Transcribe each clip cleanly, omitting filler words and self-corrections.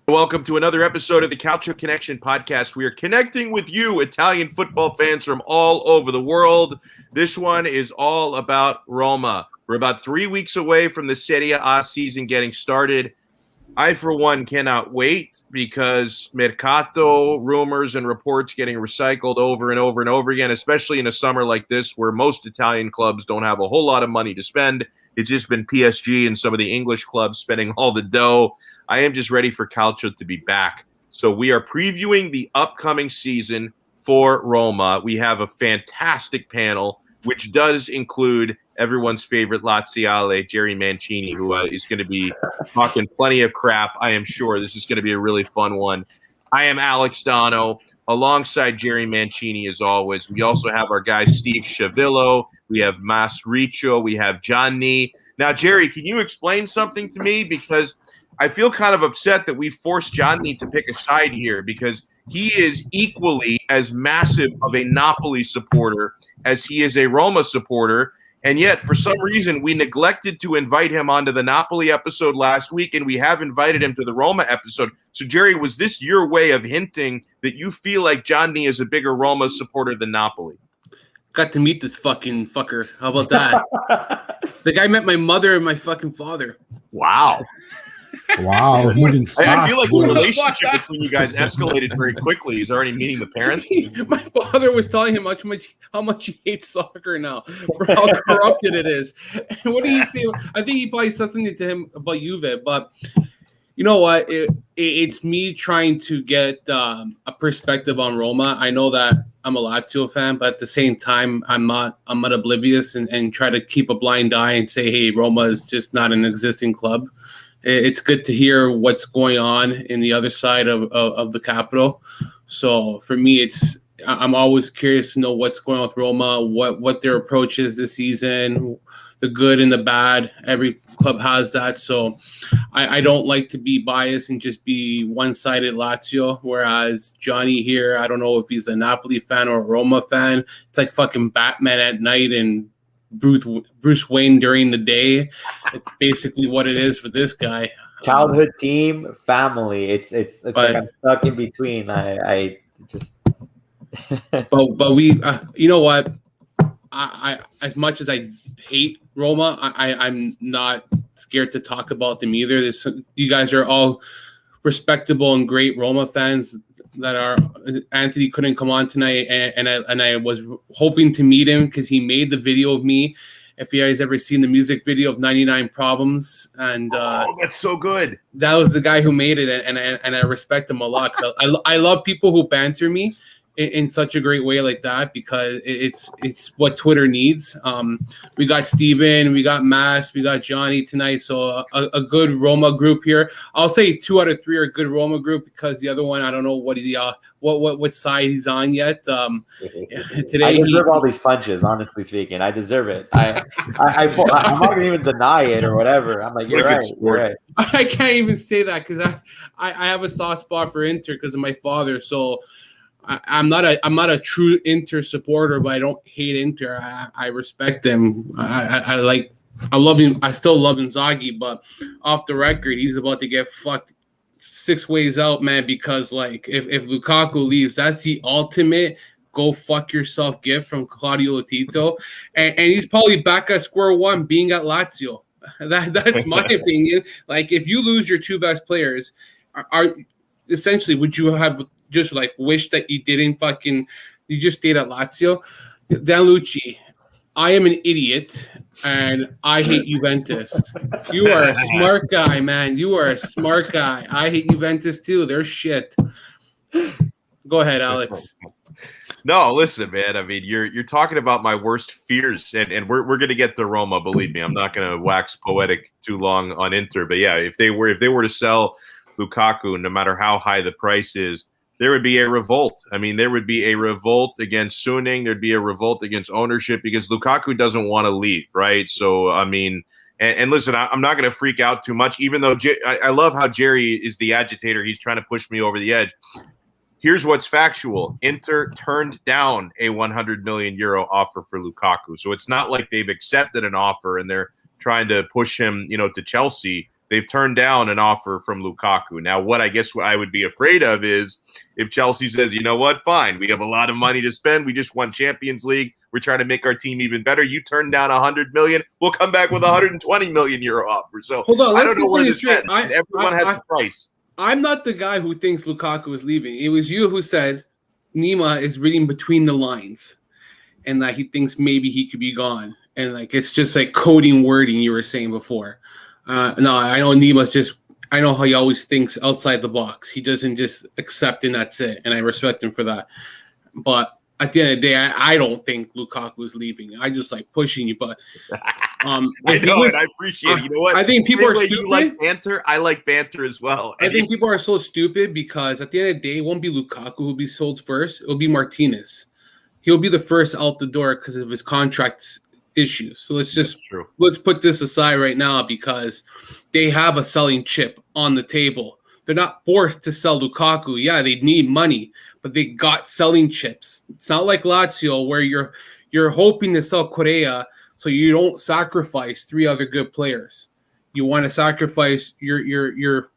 Welcome to another episode of the Calcio Connection podcast. We are connecting with you, Italian football fans from all over the world. This one is all about Roma. We're about 3 weeks away from the Serie A season getting started. I, for one, cannot wait because Mercato rumors and reports getting recycled over and over and over again, especially in a summer like this where most Italian clubs don't have a whole lot of money to spend. It's just been PSG and some of the English clubs spending all the dough. I am just ready for Calcio to be back. So we are previewing the upcoming season for Roma. We have a fantastic panel, which does include everyone's favorite Laziale, Jerry Mancini, who is going to be talking plenty of crap. I am sure this is going to be a really fun one. I am Alex Dono, alongside Jerry Mancini as always. We also have our guy Steve Chavillo. We have Mas Riccio. We have Gianni. Now, Jerry, can you explain something to me? Because I feel kind of upset that we forced Gianni to pick a side here because he is equally as massive of a Napoli supporter as he is a Roma supporter. And yet, for some reason, we neglected to invite him onto the Napoli episode last week, and we have invited him to the Roma episode. So, Jerry, was this your way of hinting that you feel like Gianni is a bigger Roma supporter than Napoli? Got to meet this fucking fucker. How about that? The guy met my mother and my fucking father. Wow. Wow, moving fast. I feel like the relationship between you guys escalated very quickly. He's already meeting the parents. My father was telling him how much he hates soccer now, for how corrupted it is. And what did he say? I think he probably said something to him about Juve, but you know what? It's me trying to get a perspective on Roma. I know that I'm a Lazio fan, but at the same time, I'm not oblivious and try to keep a blind eye and say, hey, Roma is just not an existing club. It's good to hear what's going on in the other side of the capital. So for me, I'm always curious to know what's going on with Roma, what their approach is this season, the good and the bad. Every club has that. So I don't like to be biased and just be one-sided Lazio, whereas Johnny here, I don't know if he's a Napoli fan or a Roma fan. It's like fucking Batman at night and Bruce Wayne during the day. It's basically what it is with this guy. Childhood team, family. It's like I'm stuck in between. I just. but we, you know what? I as much as I hate Roma, I'm not scared to talk about them either. You guys are all respectable and great Roma fans. That are Anthony couldn't come on tonight, and I was hoping to meet him because he made the video of me. If you guys ever seen the music video of 99 Problems, and that's so good. That was the guy who made it, and I respect him a lot. I love people who banter me in such a great way like that because it's what Twitter needs. We got Steven, we got Mass, we got Johnny tonight, so a good Roma group here. I'll say 2 out of 3 are good Roma group because the other one I don't know what side he's on yet. Today I deserve all these punches. Honestly speaking, I deserve it. I'm not gonna even deny it or whatever. I'm like, you're right. I can't even say that because I have a soft spot for Inter because of my father. So. I'm not a true Inter supporter, but I don't hate Inter. I respect them. I love him. I still love Inzaghi, but off the record, he's about to get fucked 6 ways out, man. Because like if Lukaku leaves, that's the ultimate go fuck yourself gift from Claudio Lotito, and he's probably back at square one, being at Lazio. That's my opinion. Like if you lose your 2 best players, are essentially would you have just like wish that you just stayed at Lazio? Danlucci, I am an idiot and I hate Juventus. You are a smart guy, man. You are a smart guy. I hate Juventus too. They're shit. Go ahead, Alex. No, listen, man. I mean, you're talking about my worst fears, and we're gonna get to Roma. Believe me, I'm not gonna wax poetic too long on Inter. But yeah, if they were to sell Lukaku, no matter how high the price is, there would be a revolt. I mean, there would be a revolt against Suning. There'd be a revolt against ownership because Lukaku doesn't want to leave, right? So, I mean, and listen, I'm not going to freak out too much, even though I love how Jerry is the agitator. He's trying to push me over the edge. Here's what's factual. Inter turned down a 100 million euro offer for Lukaku. So it's not like they've accepted an offer and they're trying to push him, to Chelsea. they've turned down an offer from Lukaku. Now, what I would be afraid of is if Chelsea says, you know what, fine, we have a lot of money to spend. We just won Champions League. We're trying to make our team even better. You turn down 100 million, we'll come back with a 120 million euro offer. So hold on, I don't know where this ends. Everyone has a price. I'm not the guy who thinks Lukaku is leaving. It was you who said Nima is reading between the lines and that he thinks maybe he could be gone. And like it's just like coding wording you were saying before. No, I know Nima's just I know how he always thinks outside the box. He doesn't just accept and that's it. And I respect him for that. But at the end of the day, I don't think Lukaku is leaving. I just like pushing you, but I know and I appreciate it. You know what? I think people are stupid. You like banter. I like banter as well. I think people are so stupid because at the end of the day, it won't be Lukaku who'll be sold first. It'll be Martinez. He'll be the first out the door because of his contract issues. So let's put this aside right now because they have a selling chip on the table. They're not forced to sell Lukaku. Yeah, they need money, but they got selling chips. It's not like Lazio where you're hoping to sell Correa so you don't sacrifice 3 other good players. You want to sacrifice your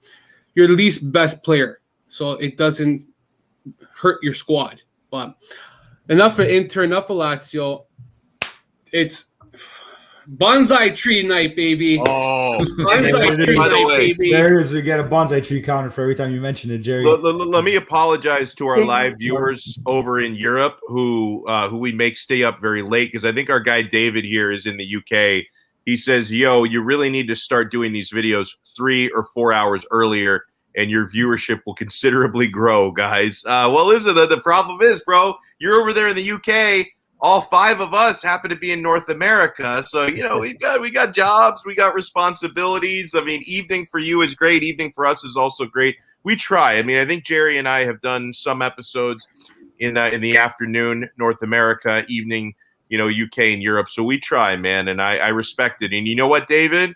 least best player so it doesn't hurt your squad. But enough of Inter, enough of Lazio. It's bonsai tree night, baby. Oh, bonsai tree night, baby. There is, we get a bonsai tree counter for every time you mention it, Jerry. Let me apologize to our live viewers over in Europe who we make stay up very late because I think our guy David here is in the UK. He says, yo, you really need to start doing these videos 3 or 4 hours earlier and your viewership will considerably grow, guys. Well, listen, the problem is, bro, you're over there in the UK. All 5 of us happen to be in North America. So, you know, we got jobs, we got responsibilities. I mean, evening for you is great. Evening for us is also great. We try. I mean, I think Jerry and I have done some episodes in the afternoon, North America, evening, you know, UK and Europe. So we try, man. And I respect it. And you know what, David?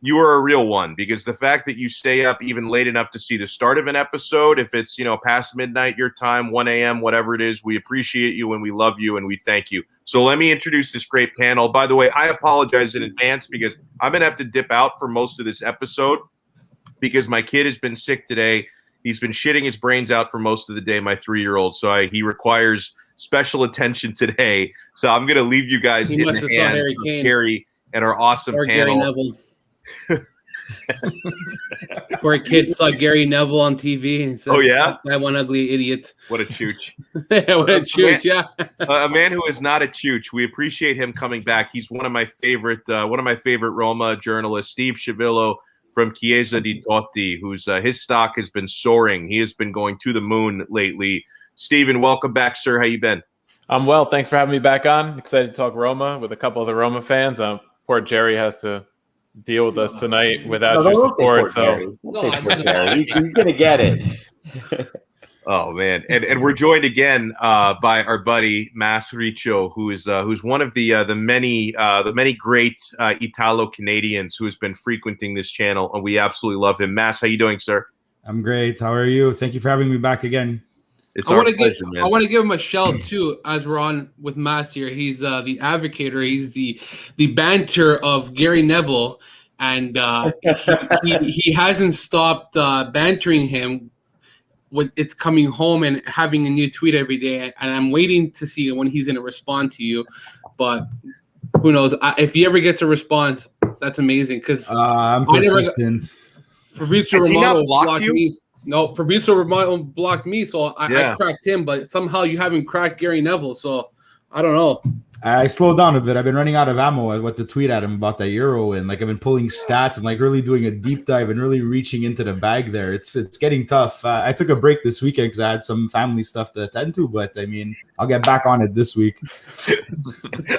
You are a real one because the fact that you stay up even late enough to see the start of an episode, if it's, you know, past midnight, your time, 1 a.m., whatever it is, we appreciate you and we love you and we thank you. So let me introduce this great panel. By the way, I apologize in advance because I'm going to have to dip out for most of this episode because my kid has been sick today. He's been shitting his brains out for most of the day, my 3-year-old. So he requires special attention today. So I'm going to leave you guys in the hands of Gary and our awesome panel. Gary Neville. Where kids saw Gary Neville on TV and said, "Oh yeah, that one ugly idiot." What a chooch! What a chooch! Yeah, a man who is not a chooch. We appreciate him coming back. He's one of my favorite Roma journalists, Steve Scivillo from Chiesa di Totti, whose his stock has been soaring. He has been going to the moon lately. Steven, welcome back, sir. How you been? I'm well. Thanks for having me back on. Excited to talk Roma with a couple of the Roma fans. Poor Jerry has to deal with us tonight without your support. So he's gonna get it. Oh man, and we're joined again by our buddy Mas Riccio, who's one of the many great Italo Canadians who has been frequenting this channel, and we absolutely love him. Mas, how you doing, sir? I'm great. How are you? Thank you for having me back again. It's our pleasure, man. I want to give him a shout too, as we're on with Mas here. He's the advocator. He's the banter of Gary Neville, and he hasn't stopped bantering him with it's coming home and having a new tweet every day. And I'm waiting to see when he's going to respond to you. But who knows? If he ever gets a response, that's amazing. Because I'm persistent. Fabrizio Romano blocked me. No, Fabrizio Romano blocked me, so I cracked him. But somehow you haven't cracked Gary Neville, so I don't know. I slowed down a bit. I've been running out of ammo at what to tweet at him about that Euro, and like I've been pulling stats and like really doing a deep dive and really reaching into the bag there. It's getting tough. I took a break this weekend because I had some family stuff to attend to, but I mean I'll get back on it this week.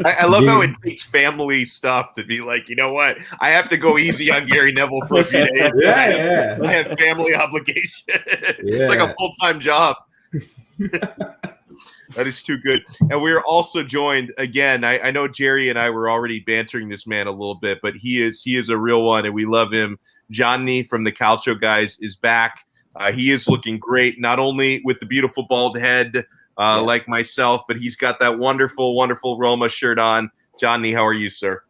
I love how it takes family stuff to be like, you know what? I have to go easy on Gary Neville for a few days. Yeah. I have family obligation. It's like a full-time job. That is too good. And we're also joined again. I know Jerry and I were already bantering this man a little bit, but he is a real one, and we love him. Johnny from the Calcio guys is back. He is looking great, not only with the beautiful bald head like myself, but he's got that wonderful, wonderful Roma shirt on. Johnny, how are you, sir?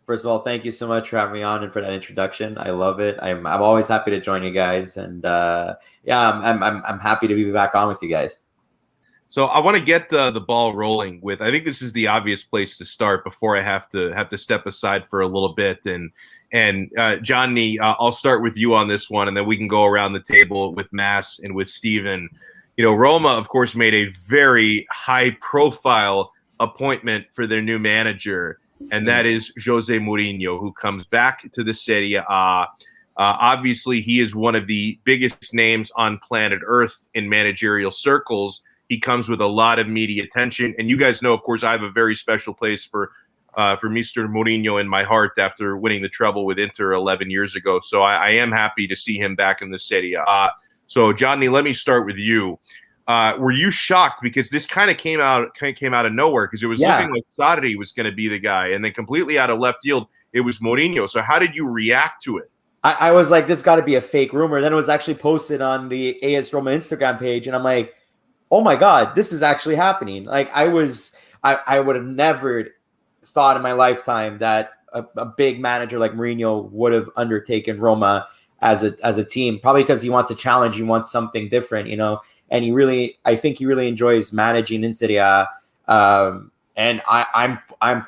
First of all, thank you so much for having me on and for that introduction. I love it. I'm always happy to join you guys, and I'm happy to be back on with you guys. So I want to get the ball rolling with. I think this is the obvious place to start before I have to step aside for a little bit. And Johnny, I'll start with you on this one, and then we can go around the table with Mass and with Steven. Roma, of course, made a very high-profile appointment for their new manager, and that is Jose Mourinho, who comes back to the Serie A. Obviously, he is one of the biggest names on planet Earth in managerial circles. He comes with a lot of media attention, and you guys know, of course, I have a very special place for Mr. Mourinho in my heart after winning the treble with Inter 11 years ago. So I am happy to see him back in the Serie A. So Johnny, let me start with you. Were you shocked because this kind of came out of nowhere, because it was looking like Sarri was going to be the guy, and then completely out of left field it was Mourinho. So how did you react to it? I was like, this got to be a fake rumor. Then it was actually posted on the AS Roma Instagram page, and I'm like, oh my God, this is actually happening. Like I would have never thought in my lifetime that a big manager like Mourinho would have undertaken Roma as a team, probably because he wants a challenge. He wants something different, and I think he really enjoys managing in Serie A. And I'm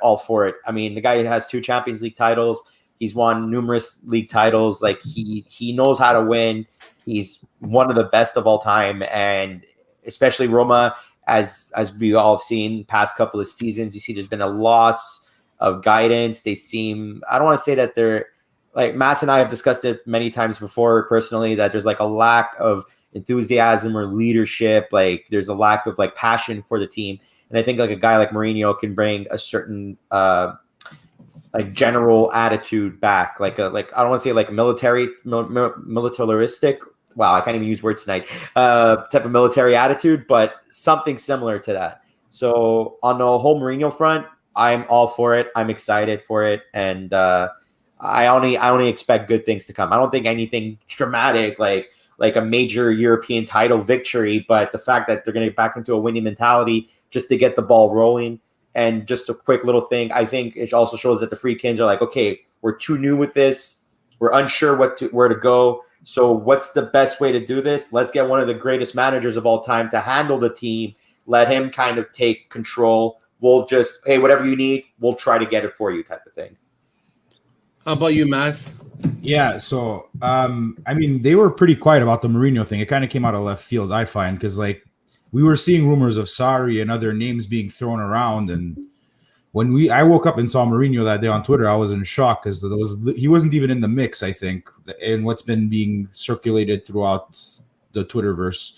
all for it. I mean, the guy has 2 Champions League titles. He's won numerous league titles. Like he knows how to win. He's one of the best of all time. And especially Roma, as we all have seen past couple of seasons, you see there's been a loss of guidance. They seem, I don't want to say that they're like, Mass and I have discussed it many times before personally, that there's like a lack of enthusiasm or leadership. Like there's a lack of like passion for the team. And I think like a guy like Mourinho can bring a certain like general attitude back. Like I don't want to say like militaristic. Wow, I can't even use words tonight. Type of military attitude, but something similar to that. So on the whole Mourinho front, I'm all for it. I'm excited for it, and I only expect good things to come. I don't think anything dramatic like a major European title victory, but the fact that they're going to get back into a winning mentality just to get the ball rolling. And just a quick little thing, I think it also shows that the Freakins are like, okay, we're too new with this. We're unsure where to go. So what's the best way to do this? Let's get one of the greatest managers of all time to handle the team. Let him kind of take control. We'll just, hey, whatever you need, we'll try to get it for you type of thing. How about you, Mass? Yeah, so I mean, they were pretty quiet about the Mourinho thing. It kind of came out of left field, I find, because like we were seeing rumors of Sarri and other names being thrown around, and when I woke up and saw Mourinho that day on Twitter, I was in shock because he wasn't even in the mix, I think, in what's been being circulated throughout the Twitterverse.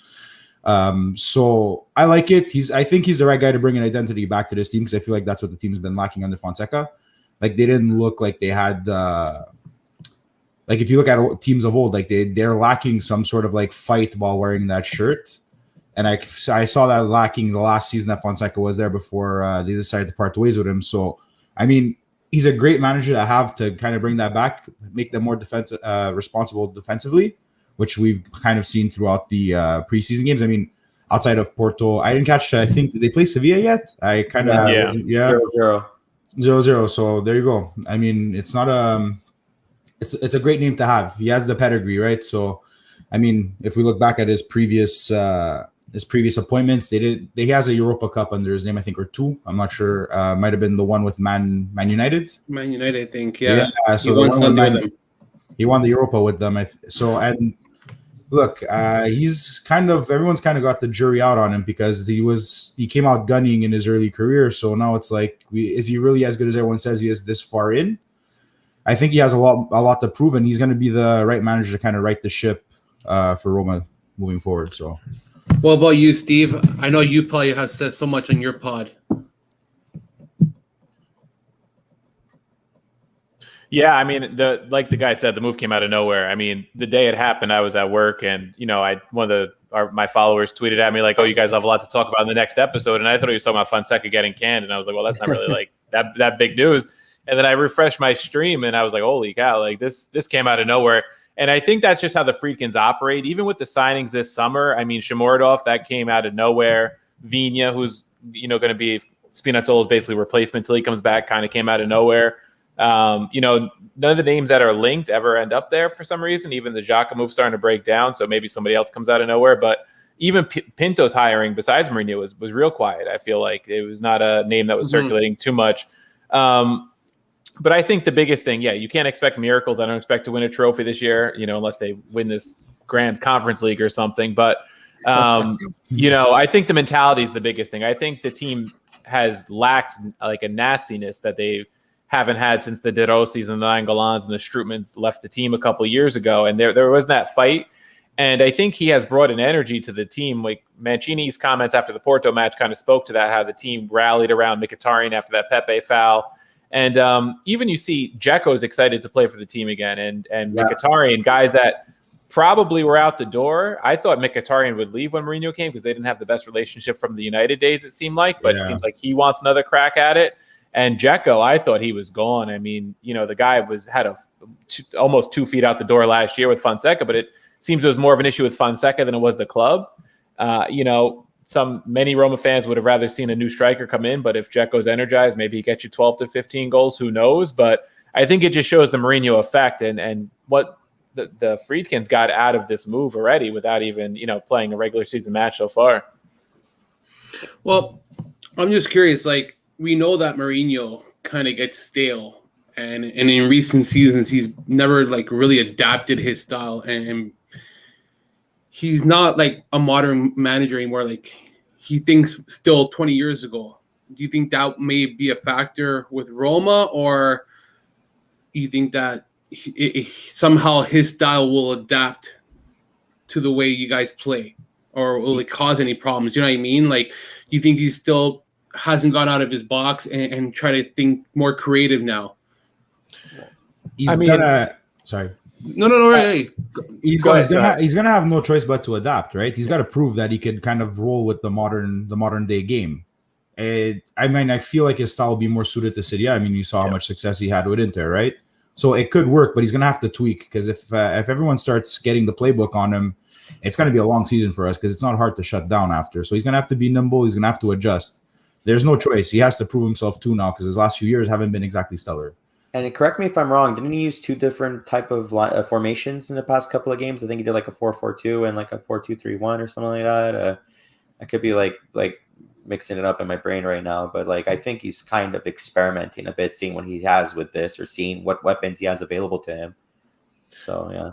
So I like it. I think he's the right guy to bring an identity back to this team, because I feel like that's what the team's been lacking under Fonseca. Like they didn't look like they had like if you look at teams of old, like they're lacking some sort of like fight while wearing that shirt. And I saw that lacking the last season that Fonseca was there before they decided to part ways with him. So, I mean, he's a great manager to have to kind of bring that back, make them more responsible defensively, which we've kind of seen throughout the preseason games. I mean, outside of Porto, I didn't catch, I think, did they play Sevilla yet? I kind of, 0-0. So there you go. I mean, it's not it's a great name to have. He has the pedigree, right? So, I mean, if we look back at his previous appointments, he has a Europa Cup under his name, I think, or 2. I'm not sure. Might have been the one with Man United. Man United, I think. Yeah. So he won the Europa with them. And look, everyone's kind of got the jury out on him because he came out gunning in his early career. So now it's like, is he really as good as everyone says he is this far in? I think he has a lot to prove, and he's going to be the right manager to kind of right the ship for Roma moving forward. So, what about you, Steve? I know you probably have said so much on your pod. Yeah, I mean, like the guy said, the move came out of nowhere. I mean, the day it happened, I was at work, and my followers tweeted at me like, "Oh, you guys have a lot to talk about in the next episode," and I thought he was talking about Fonseca getting canned, and I was like, "Well, that's not really like that big news." And then I refreshed my stream, and I was like, "Holy cow! Like this came out of nowhere." And I think that's just how the Friedkins operate. Even with the signings this summer, I mean, Shomurodov, that came out of nowhere. Vigna, who's going to be Spinazzola's basically replacement till he comes back, kind of came out of nowhere. None of the names that are linked ever end up there for some reason. Even the Xhaka move starting to break down, so maybe somebody else comes out of nowhere. But even Pinto's hiring, besides Mourinho, was real quiet. I feel like it was not a name that was circulating too much. But I think the biggest thing, you can't expect miracles. I don't expect to win a trophy this year, unless they win this grand conference league or something. But, I think the mentality is the biggest thing. I think the team has lacked like a nastiness that they haven't had since the De Rossi's and the Nainggolan's and the Strootmans left the team a couple of years ago. And there was that fight. And I think he has brought an energy to the team. Like Mancini's comments after the Porto match kind of spoke to that, how the team rallied around Mkhitaryan after that Pepe foul. And even you see Dzeko's excited to play for the team again. And Mkhitaryan, guys that probably were out the door. I thought Mkhitaryan would leave when Mourinho came because they didn't have the best relationship from the United days, it seemed like. But it seems like he wants another crack at it. And Dzeko, I thought he was gone. I mean, the guy had almost 2 feet out the door last year with Fonseca, but it seems it was more of an issue with Fonseca than it was the club. Many Roma fans would have rather seen a new striker come in, but if Dzeko's energized, maybe he gets you 12 to 15 goals, who knows? But I think it just shows the Mourinho effect and what the Friedkins got out of this move already without even, playing a regular season match so far. Well, I'm just curious, we know that Mourinho kind of gets stale, and in recent seasons, he's never really adapted his style, and he's not like a modern manager anymore. Like he thinks still 20 years ago. Do you think that may be a factor with Roma, or you think that somehow his style will adapt to the way you guys play, or will it cause any problems? You know what I mean? Like, you think he still hasn't gone out of his box and try to think more creative now? Sorry. No. Right. He's gonna have no choice but to adapt, right? He's got to prove that he could kind of roll with the modern day game. I feel like his style will be more suited to Serie A. I mean, you saw how much success he had with Inter, right? So it could work, but he's gonna have to tweak, because if everyone starts getting the playbook on him, it's gonna be a long season for us, because it's not hard to shut down after. So he's gonna have to be nimble. He's gonna have to adjust. There's no choice. He has to prove himself too now, because his last few years haven't been exactly stellar. And correct me if I'm wrong, didn't he use two different type of formations in the past couple of games? I think he did like a 4-4-2 and like a 4-2-3-1 or something like that. I could be like mixing it up in my brain right now, but I think he's kind of experimenting a bit, seeing what he has with this, or seeing what weapons he has available to him. So yeah.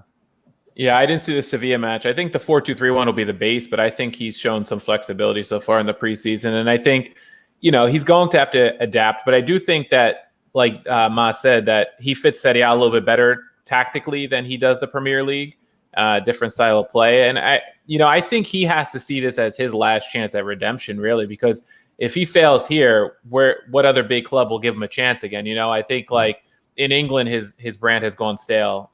Yeah, I didn't see the Sevilla match. I think the 4-2-3-1 will be the base, but I think he's shown some flexibility so far in the preseason, and I think he's going to have to adapt. But I do think that, like Ma said, that he fits Serie A a little bit better tactically than he does the Premier League. Different style of play. And I think he has to see this as his last chance at redemption, really, because if he fails here, what other big club will give him a chance again? I think in England, his brand has gone stale.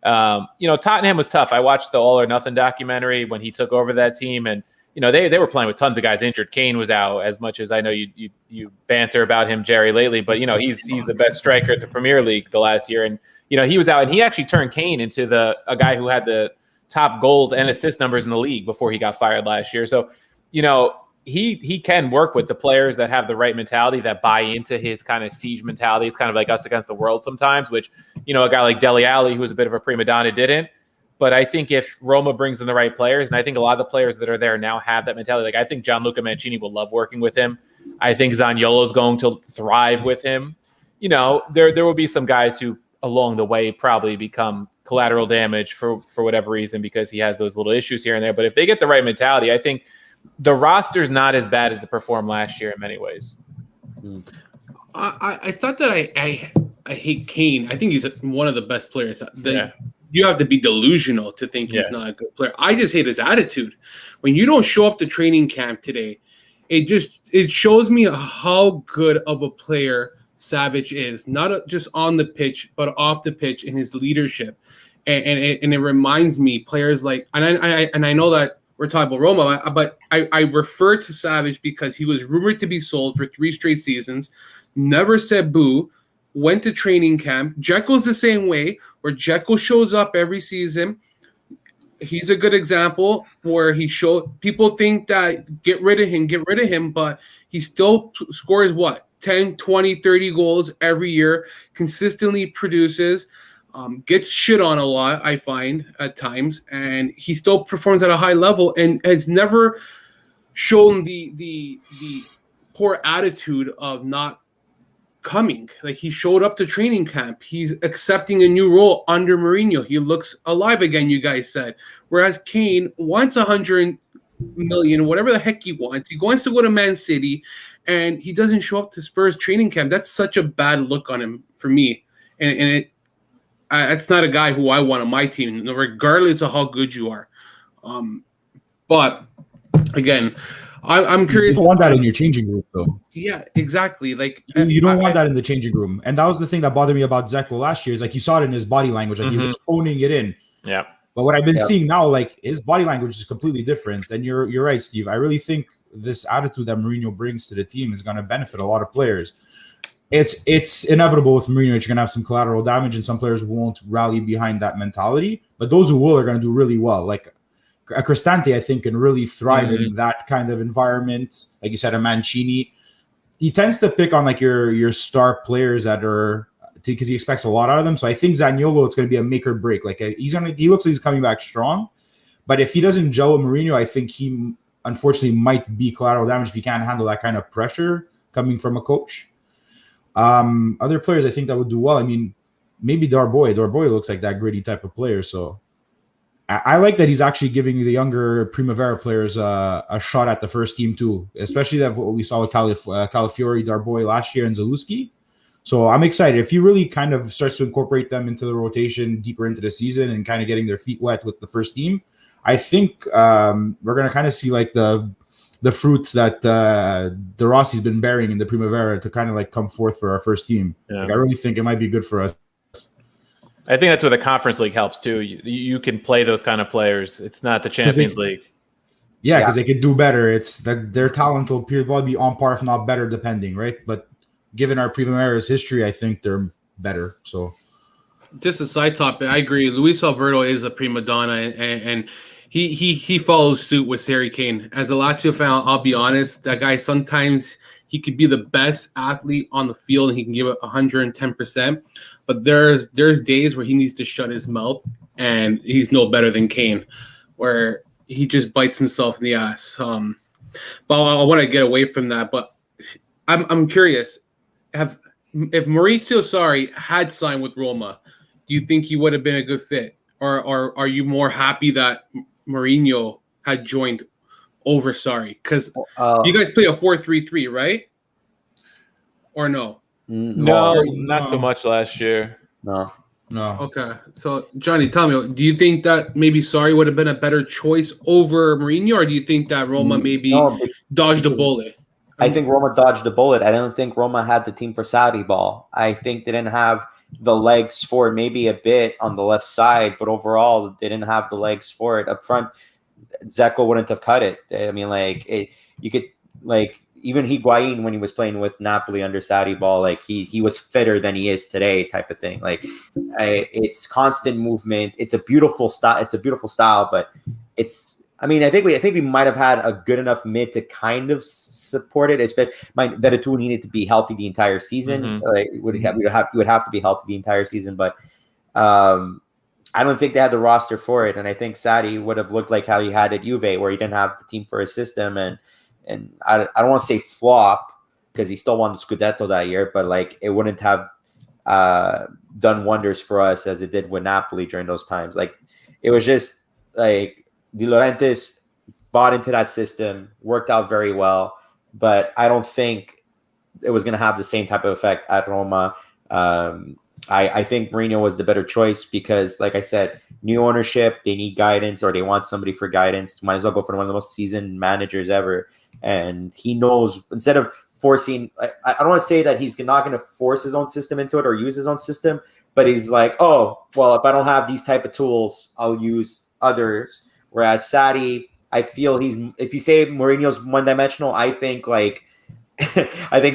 Tottenham was tough. I watched the All or Nothing documentary when he took over that team, and they were playing with tons of guys injured. Kane was out, as much as I know you banter about him, Jerry, lately, but he's the best striker at the Premier League the last year, and he was out, and he actually turned Kane into a guy who had the top goals and assist numbers in the league before he got fired last year. So he can work with the players that have the right mentality, that buy into his kind of siege mentality. It's kind of like us against the world sometimes, which a guy like Dele Alli, who was a bit of a prima donna, didn't. But I think if Roma brings in the right players, and I think a lot of the players that are there now have that mentality. I think Gianluca Mancini will love working with him. I think Zaniolo is going to thrive with him. There will be some guys who along the way probably become collateral damage for whatever reason, because he has those little issues here and there. But if they get the right mentality, I think the roster's not as bad as it performed last year in many ways. I thought that I hate Kane. I think he's one of the best players. You have to be delusional to think he's not a good player. I just hate his attitude. When you don't show up to training camp today, it shows me how good of a player Savic is, not just on the pitch, but off the pitch in his leadership. And it reminds me players like, and I know that we're talking about Roma, but I refer to Savic because he was rumored to be sold for 3 straight seasons, never said boo, went to training camp. Dzeko's the same way, where Dzeko shows up every season. He's a good example where people think that get rid of him, but he still scores 10, 20, 30 goals every year, consistently produces, gets shit on a lot, I find, at times, and he still performs at a high level and has never shown the poor attitude of not coming. Like, he showed up to training camp. He's accepting a new role under Mourinho. He looks alive again, you guys said. Whereas Kane wants 100 million, whatever the heck he wants. He wants to go to Man City, and he doesn't show up to Spurs training camp. That's such a bad look on him for me. And it's not a guy who I want on my team, regardless of how good you are. But again, I'm curious. You don't want that in your changing room, though. Yeah, exactly. Like, you don't want that in the changing room, and that was the thing that bothered me about Dzeko last year. Is like you saw it in his body language, like he was just phoning it in. Yeah. But what I've been seeing now, like his body language is completely different. And you're right, Steve. I really think this attitude that Mourinho brings to the team is going to benefit a lot of players. It's inevitable with Mourinho that you're going to have some collateral damage, and some players won't rally behind that mentality. But those who will are going to do really well. Like Cristante, I think, can really thrive in that kind of environment. Like you said, a Mancini. He tends to pick on like your star players that are, because he expects a lot out of them. So I think Zaniolo, it's going to be a make or break. Like he looks like he's coming back strong, but if he doesn't gel with Mourinho, I think he unfortunately might be collateral damage if he can't handle that kind of pressure coming from a coach. Other players I think that would do well. I mean, maybe Darboy. Darboy looks like that gritty type of player. So I like that he's actually giving the younger Primavera players a shot at the first team too, especially that what we saw with Calafiori, Darboy last year, and Zaluski. So I'm excited. If he really kind of starts to incorporate them into the rotation deeper into the season and kind of getting their feet wet with the first team, I think we're going to kind of see like the fruits that De Rossi's been bearing in the Primavera to kind of like come forth for our first team. Yeah. Like, I really think it might be good for us. I think that's where the Conference League helps too. You can play those kind of players. It's not the Champions League. Yeah, because they could do better. It's that their talent will probably be on par, if not better, depending, right? But given our Primavera's history, I think they're better. So, just a side topic, I agree. Luis Alberto is a prima donna, and he follows suit with Harry Kane. As a Lazio fan, I'll be honest, that guy, sometimes he could be the best athlete on the field and he can give it 110%. But there's days where he needs to shut his mouth, and he's no better than Kane, where he just bites himself in the ass. But I want to get away from that. But I'm curious. If Maurizio Sarri had signed with Roma, do you think he would have been a good fit? Or are you more happy that Mourinho had joined over Sarri? Because you guys play a 4-3-3, right? Or no? No, not so much last year. No. Okay. So, Johnny, tell me, do you think that maybe Sarri would have been a better choice over Mourinho, or do you think that Roma maybe dodged a bullet? I think Roma dodged a bullet. I don't think Roma had the team for Saudi ball. I think they didn't have the legs for it, maybe a bit on the left side, but overall they didn't have the legs for it. Up front, Dzeko wouldn't have cut it. I mean, you could, even Higuain, when he was playing with Napoli under Saudi ball, he was fitter than he is today, type of thing. It's constant movement. It's a beautiful style. But I think we might have had a good enough mid to kind of support it. Veretout needed to be healthy the entire season. Would have to be healthy the entire season. But I don't think they had the roster for it. And I think Sadi would have looked like how he had at Juve, where he didn't have the team for his system. And I don't want to say flop, because he still won the Scudetto that year, but it wouldn't have done wonders for us as it did with Napoli during those times. It was just De Laurentiis bought into that system, worked out very well, but I don't think it was going to have the same type of effect at Roma. I think Mourinho was the better choice because, like I said, new ownership, they need guidance, or they want somebody for guidance. Might as well go for one of the most seasoned managers ever. And he knows, instead of forcing, I don't want to say that he's not going to force his own system into it or use his own system, but he's like, oh, well, if I don't have these type of tools, I'll use others. Whereas Sadi, I feel if you say Mourinho's one-dimensional, I think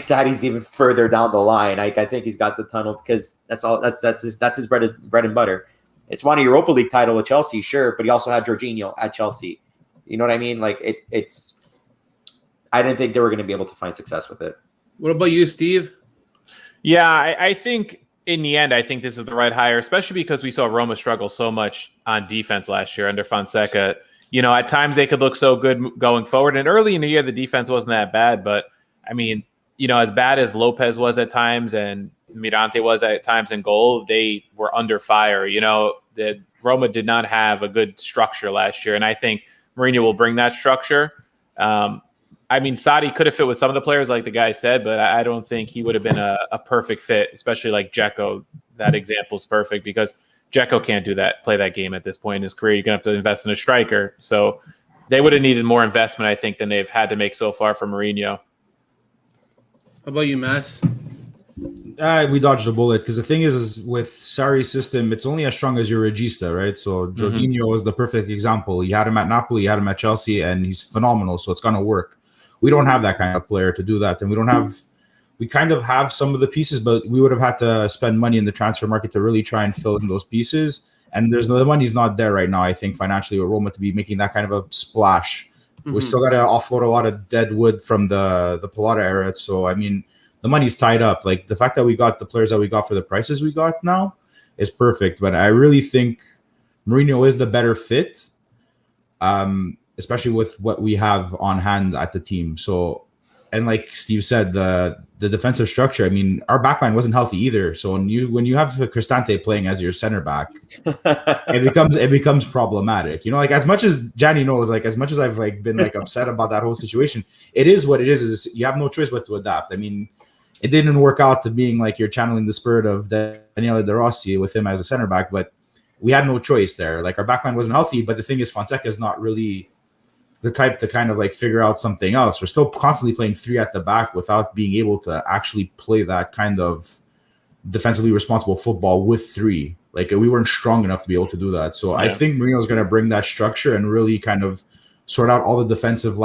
Sadi's even further down the line. I think he's got the tunnel, because that's his bread and butter. It's won a Europa League title with Chelsea, sure, but he also had Jorginho at Chelsea. You know what I mean? I didn't think they were going to be able to find success with it. What about you, Steve? Yeah, I think in the end, I think this is the right hire, especially because we saw Roma struggle so much on defense last year under Fonseca. At times they could look so good going forward. And early in the year, the defense wasn't that bad. But, I mean, as bad as Lopez was at times and Mirante was at times in goal, they were under fire. That Roma did not have a good structure last year. And I think Mourinho will bring that structure. Sadi could have fit with some of the players, like the guy said, but I don't think he would have been a perfect fit, especially like Dzeko. That example is perfect because Dzeko can't play that game at this point in his career. You're going to have to invest in a striker. So they would have needed more investment, I think, than they've had to make so far for Mourinho. How about you, Mass? We dodged a bullet because the thing is with Sarri's system, it's only as strong as your regista, right? So Jorginho is the perfect example. You had him at Napoli, you had him at Chelsea, and he's phenomenal. So it's going to work. We don't have that kind of player to do that, and we kind of have some of the pieces, but we would have had to spend money in the transfer market to really try and fill in those pieces. And the money's not there right now, I think, financially with Roma to be making that kind of a splash. We still got to offload a lot of dead wood from the Pilota era. So, I mean, the money's tied up. Like the fact that we got the players that we got for the prices we got now is perfect. But I really think Mourinho is the better fit. Especially with what we have on hand at the team. So, and like Steve said, the defensive structure, I mean, our backline wasn't healthy either. So when you have Cristante playing as your center back, it becomes problematic. Like as much as Gianni knows, like as much as I've been upset about that whole situation, it is what it is you have no choice but to adapt. I mean, it didn't work out to being like you're channeling the spirit of Daniele De Rossi with him as a center back, but we had no choice there. Like our backline wasn't healthy, but the thing is Fonseca is not really the type to kind of figure out something else. We're still constantly playing three at the back without being able to actually play that kind of defensively responsible football with three. Like we weren't strong enough to be able to do that. So I think Mourinho's going to bring that structure and really kind of sort out all the defensive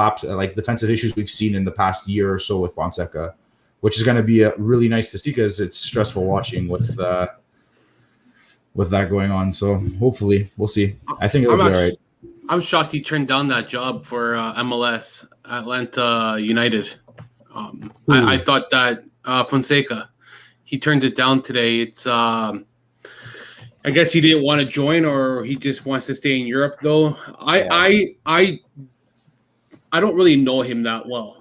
defensive issues we've seen in the past year or so with Fonseca, which is going to be really nice to see because it's stressful watching with that going on. So hopefully we'll see. I think it'll be all right. I'm shocked he turned down that job for MLS, Atlanta United. I thought that Fonseca, he turned it down today. It's I guess he didn't want to join, or he just wants to stay in Europe. Though I don't really know him that well.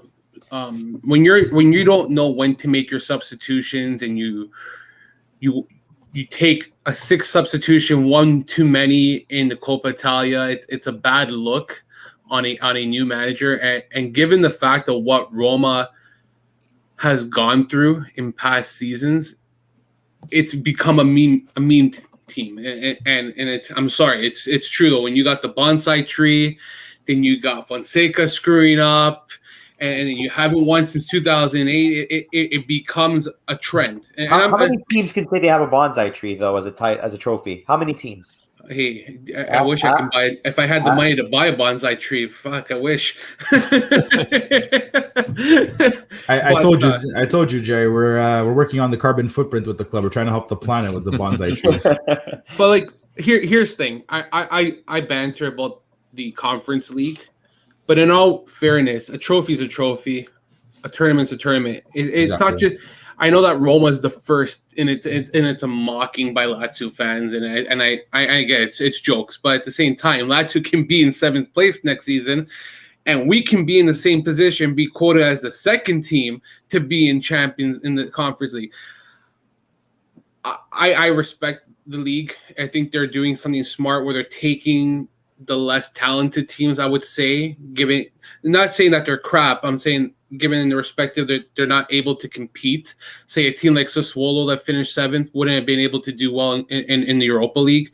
When you don't know when to make your substitutions and you take a 6 substitution, one too many in the Coppa Italia. It's a bad look on a new manager. And given the fact of what Roma has gone through in past seasons, it's become a meme team. And it's, I'm sorry, it's true though. When you got the bonsai tree, then you got Fonseca screwing up, and you haven't won since 2008, it becomes a trend. And how many teams can say they have a bonsai tree though as a trophy? How many teams? Hey, I wish I could buy it. If I had the money to buy a bonsai tree, fuck, I wish. I told you, Jerry. We're working on the carbon footprint with the club. We're trying to help the planet with the bonsai trees. But here's the thing. I banter about the Conference League. But in all fairness, a trophy is a trophy, a tournament's a tournament. It's not just. I know that Roma is the first, and it's a mocking by Lazio fans, and I get it, it's jokes, but at the same time, Lazio can be in 7th place next season, and we can be in the same position, be quoted as the second team to be in champions in the Conference League. I respect the league. I think they're doing something smart where they're taking the less talented teams, I would say, not saying that they're crap. I'm saying given the respective that they're not able to compete. Say a team like Sassuolo that finished 7th wouldn't have been able to do well in the Europa League,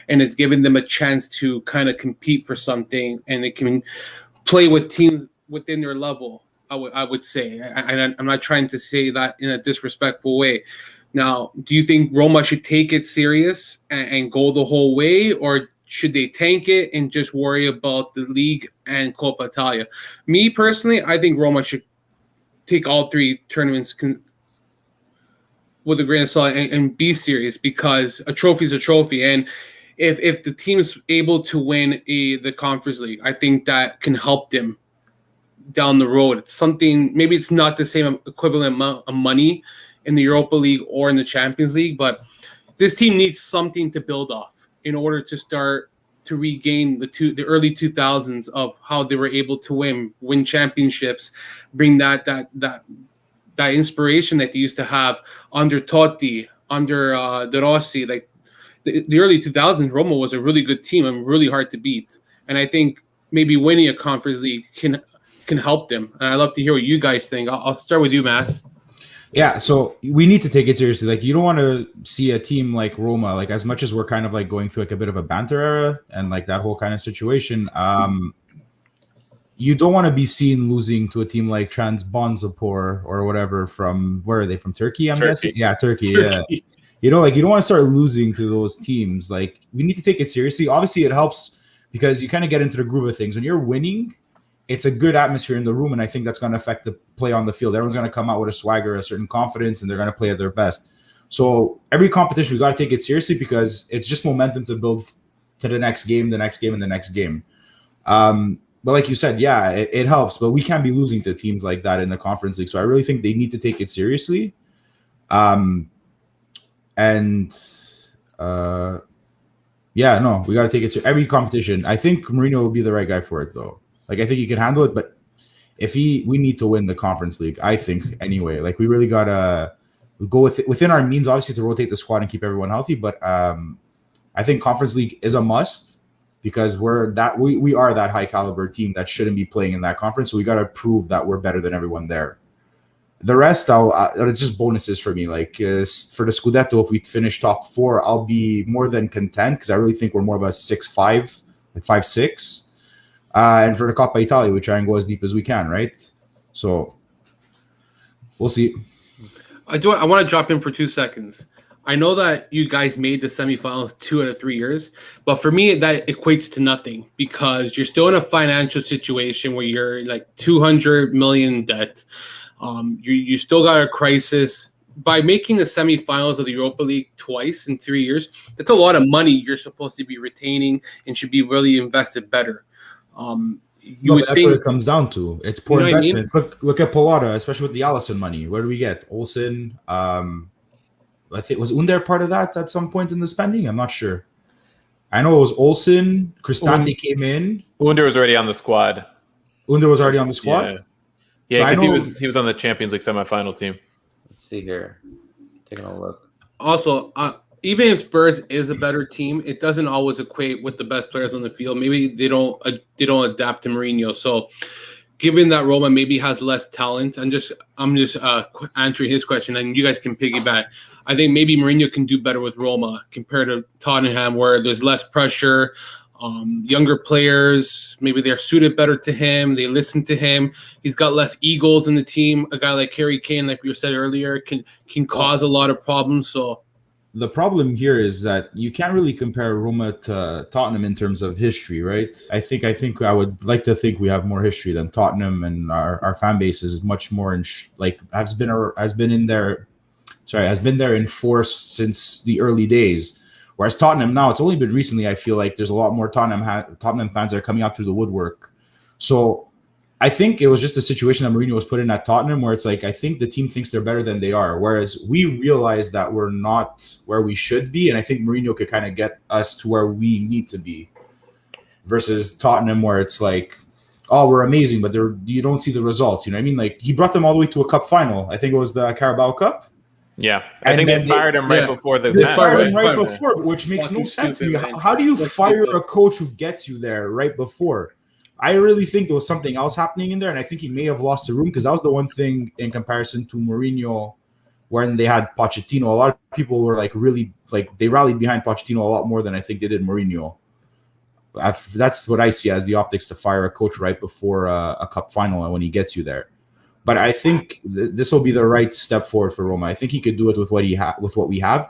and it's given them a chance to kind of compete for something, and they can play with teams within their level, I would say. I'm not trying to say that in a disrespectful way. Now, do you think Roma should take it serious and go the whole way, or should they tank it and just worry about the league and Coppa Italia? Me personally, I think Roma should take all 3 tournaments with a grain of salt and be serious, because a trophy is a trophy. And if the team's able to win the Conference League, I think that can help them down the road. It's something, maybe it's not the same equivalent amount of money in the Europa League or in the Champions League, but this team needs something to build off in order to start to regain the early 2000s of how they were able to win championships, bring that inspiration that they used to have under Totti, under De Rossi. Like the early 2000s, Roma was a really good team and really hard to beat. And I think maybe winning a Conference League can help them. And I'd love to hear what you guys think. I'll start with you, Mass. Yeah, so we need to take it seriously. Like, you don't want to see a team like Roma, like, as much as we're kind of like going through like a bit of a banter era and like that whole kind of situation, you don't want to be seen losing to a team like Trabzonspor or whatever from, where are they, from Turkey, I'm guessing? Yeah, Turkey. Yeah. You know, like, you don't want to start losing to those teams. Like, we need to take it seriously. Obviously, it helps because you kind of get into the groove of things. When you're winning, it's a good atmosphere in the room, and I think that's going to affect the play on the field. Everyone's going to come out with a swagger, a certain confidence, and they're going to play at their best. So every competition, we got to take it seriously because it's just momentum to build to the next game, the next game, and the next game. But like you said, yeah, it helps, but we can't be losing to teams like that in the Conference League. So I really think they need to take it seriously. Yeah, no, we got to take it seriously. Every competition. I think Mourinho will be the right guy for it, though. Like, I think he can handle it, but we need to win the Conference League, I think, anyway. Like, we really got to go within our means, obviously, to rotate the squad and keep everyone healthy. But I think Conference League is a must because we are that high caliber team that shouldn't be playing in that conference. So we got to prove that we're better than everyone there. The rest, it's just bonuses for me. Like, for the Scudetto, if we finish top 4, I'll be more than content because I really think we're more of a 6-5, like 5-6. And for the Coppa Italia, we try and go as deep as we can, right? So we'll see. I want to drop in for 2 seconds. I know that you guys made the semifinals 2 out of 3 years, but for me, that equates to nothing because you're still in a financial situation where you're like 200 million debt. You still got a crisis. By making the semifinals of the Europa League twice in 3 years, that's a lot of money you're supposed to be retaining and should be really invested better. That's what it comes down to. It's poor investments. I mean? Look at Polada, especially with the Allison money. Where do we get? Olsen. I think, was Under part of that at some point in the spending? I'm not sure. I know it was Olsen. Cristante came in. Under was already on the squad. Under was already on the squad? Yeah, because so he was on the Champions League semifinal team. Let's see here. Taking a look. Also, even if Spurs is a better team, it doesn't always equate with the best players on the field. Maybe they don't adapt to Mourinho. So, given that Roma maybe has less talent, I'm just answering his question, and you guys can piggyback. I think maybe Mourinho can do better with Roma compared to Tottenham, where there's less pressure, younger players. Maybe they're suited better to him. They listen to him. He's got less egos in the team. A guy like Harry Kane, like we said earlier, can cause a lot of problems. So. The problem here is that you can't really compare Roma to Tottenham in terms of history, right? I think I would like to think we have more history than Tottenham, and our fan base is much more has been there in force since the early days. Whereas Tottenham now, it's only been recently I feel like there's a lot more Tottenham fans that are coming out through the woodwork. So I think it was just a situation that Mourinho was put in at Tottenham where it's like, I think the team thinks they're better than they are. Whereas we realize that we're not where we should be. And I think Mourinho could kind of get us to where we need to be versus Tottenham where it's like, oh, we're amazing, but you don't see the results. You know what I mean? Like, he brought them all the way to a cup final. I think it was the Carabao Cup. Yeah. I think they fired him right before the match. They fired him right before, which makes no sense to me. How do you fire a coach who gets you there right before? I really think there was something else happening in there, and I think he may have lost the room because that was the one thing in comparison to Mourinho when they had Pochettino. A lot of people were they rallied behind Pochettino a lot more than I think they did Mourinho. That's what I see as the optics to fire a coach right before a cup final and when he gets you there. But I think this will be the right step forward for Roma. I think he could do it with what we have.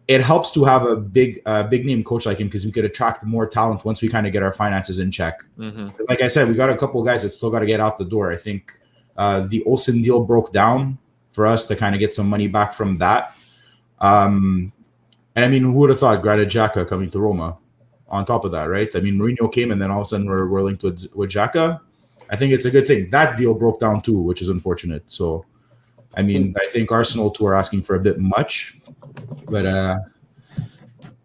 It helps to have a big name coach like him because we could attract more talent once we kind of get our finances in check. Mm-hmm. Like I said, we got a couple of guys that still got to get out the door. I think the Olsen deal broke down for us to kind of get some money back from that. And I mean, who would have thought Granit Xhaka coming to Roma on top of that, right? I mean, Mourinho came and then all of a sudden we're linked with Xhaka. I think it's a good thing. That deal broke down too, which is unfortunate. So, I mean, I think Arsenal too are asking for a bit much, but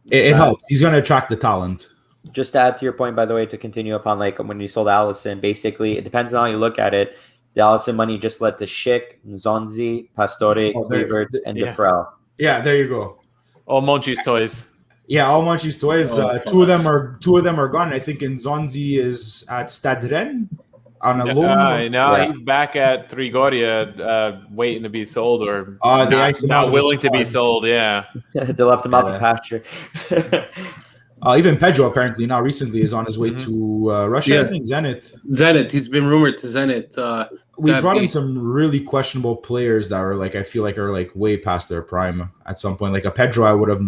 it helps. He's going to attract the talent. Just to add to your point, by the way, to continue upon like when you sold Allison, basically it depends on how you look at it. The Allison money just led to Schick, Nzonzi, Pastore, Kluivert, and Defrel. Yeah, there you go. All Monchi's toys. Yeah, all Monchi's toys. Two of them are gone. I think Nzonzi is at Stade Rennes on a loan. He's back at Trigoria, waiting to be sold or not willing to be sold. Yeah, they left him out the pasture. Even Pedro apparently now recently is on his way to Russia. I think Zenit. He's been rumored to Zenit. We brought in some really questionable players that are like I feel like are like way past their prime at some point. Like a Pedro, I would have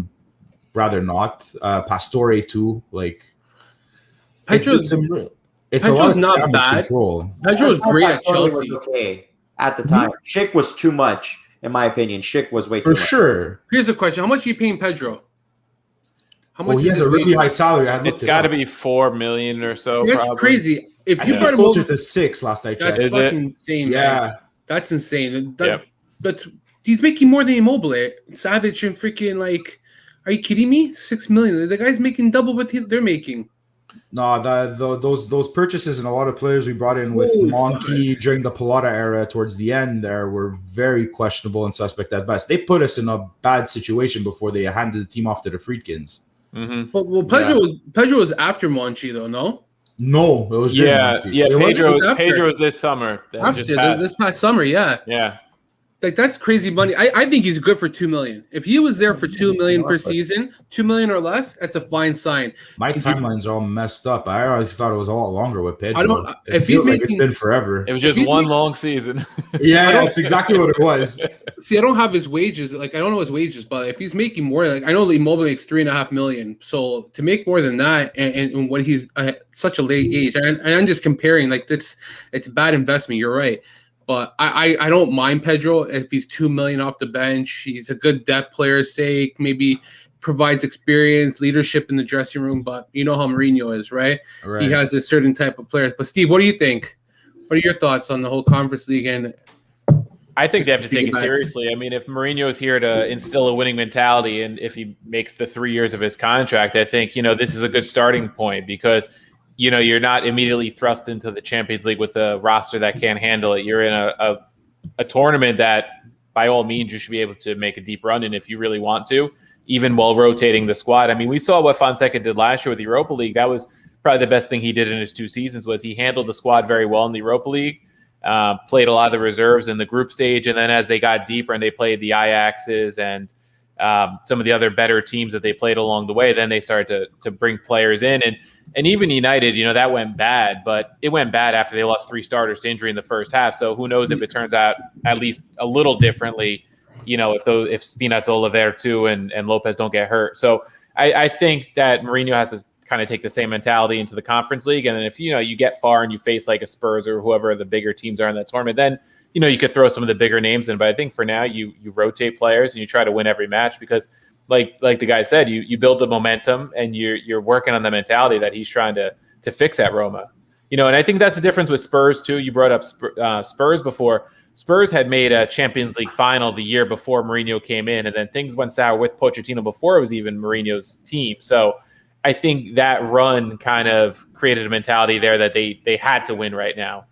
rather not. Pastore too. Like Pedro's it's a lot of not bad. Control. Pedro's great at Chelsea. Okay at the time. Schick was too much, in my opinion. Schick was way too much. For sure. Here's the question: how much are you paying Pedro? How much? He has a really high salary. It's got to be $4 million or so. That's probably crazy. If you got him closer to 6 last I checked. That's fucking insane. Yeah, man. That's insane. But he's making more than Immobile, Savic, and freaking like. Are you kidding me? $6 million. The guy's making double what they're making. No, those purchases and a lot of players we brought in with Monkey during the Pilota era towards the end there were very questionable and suspect at best. They put us in a bad situation before they handed the team off to the Friedkins. Mm-hmm. Well, Pedro was after Monchi though, no? No, it was Pedro was this summer. This past summer, yeah. Like that's crazy money. I think he's good for $2 million. If he was there for $2 million per season, $2 million or less, that's a fine sign. My timelines are all messed up. I always thought it was a lot longer with Pedro. It feels like it's been forever. It was just one long season. Yeah, that's exactly what it was. See, I don't have his wages. Like I don't know his wages, but if he's making more, like I know Immobile makes $3.5 million. So to make more than that, and what he's at such a late age, and I'm just comparing. Like it's bad investment. You're right. But I don't mind Pedro if he's $2 million off the bench. He's a good depth player's sake. Maybe provides experience, leadership in the dressing room. But you know how Mourinho is, right? He has a certain type of player. But Steve, what do you think? What are your thoughts on the whole Conference League? And I think they have to take it seriously. I mean, if Mourinho is here to instill a winning mentality, and if he makes the 3 years of his contract, I think this is a good starting point because. You're not immediately thrust into the Champions League with a roster that can't handle it. You're in a tournament that, by all means, you should be able to make a deep run in if you really want to, even while rotating the squad. I mean, we saw what Fonseca did last year with the Europa League. That was probably the best thing he did in his 2 seasons was he handled the squad very well in the Europa League, played a lot of the reserves in the group stage, and then as they got deeper and they played the Ajaxes and some of the other better teams that they played along the way, then they started to bring players in. And even United, that went bad, but it went bad after they lost 3 starters to injury in the first half. So who knows if it turns out at least a little differently, if Spinazzola there too and Lopez don't get hurt. So I think that Mourinho has to kind of take the same mentality into the Conference League. And then if, you get far and you face like a Spurs or whoever the bigger teams are in that tournament, then, you could throw some of the bigger names in. But I think for now you rotate players and you try to win every match because like the guy said, you build the momentum and you're working on the mentality that he's trying to fix at Roma. And I think that's the difference with Spurs too. You brought up Spurs before. Spurs had made a Champions League final the year before Mourinho came in, and then things went sour with Pochettino before it was even Mourinho's team. So I think that run kind of created a mentality there that they had to win right now.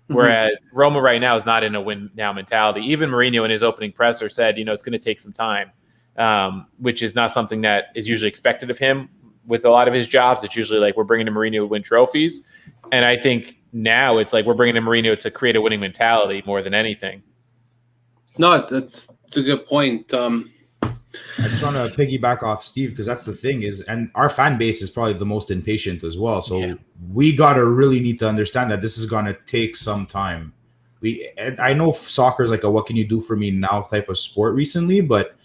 Whereas Roma right now is not in a win now mentality. Even Mourinho in his opening presser said, it's going to take some time. Which is not something that is usually expected of him with a lot of his jobs. It's usually like we're bringing in Mourinho to win trophies. And I think now it's like we're bringing in Mourinho to create a winning mentality more than anything. No, that's a good point. I just want to piggyback off Steve because that's the thing is, and our fan base is probably the most impatient as well. So we really need to understand that this is going to take some time. I know soccer is like a what can you do for me now type of sport recently, but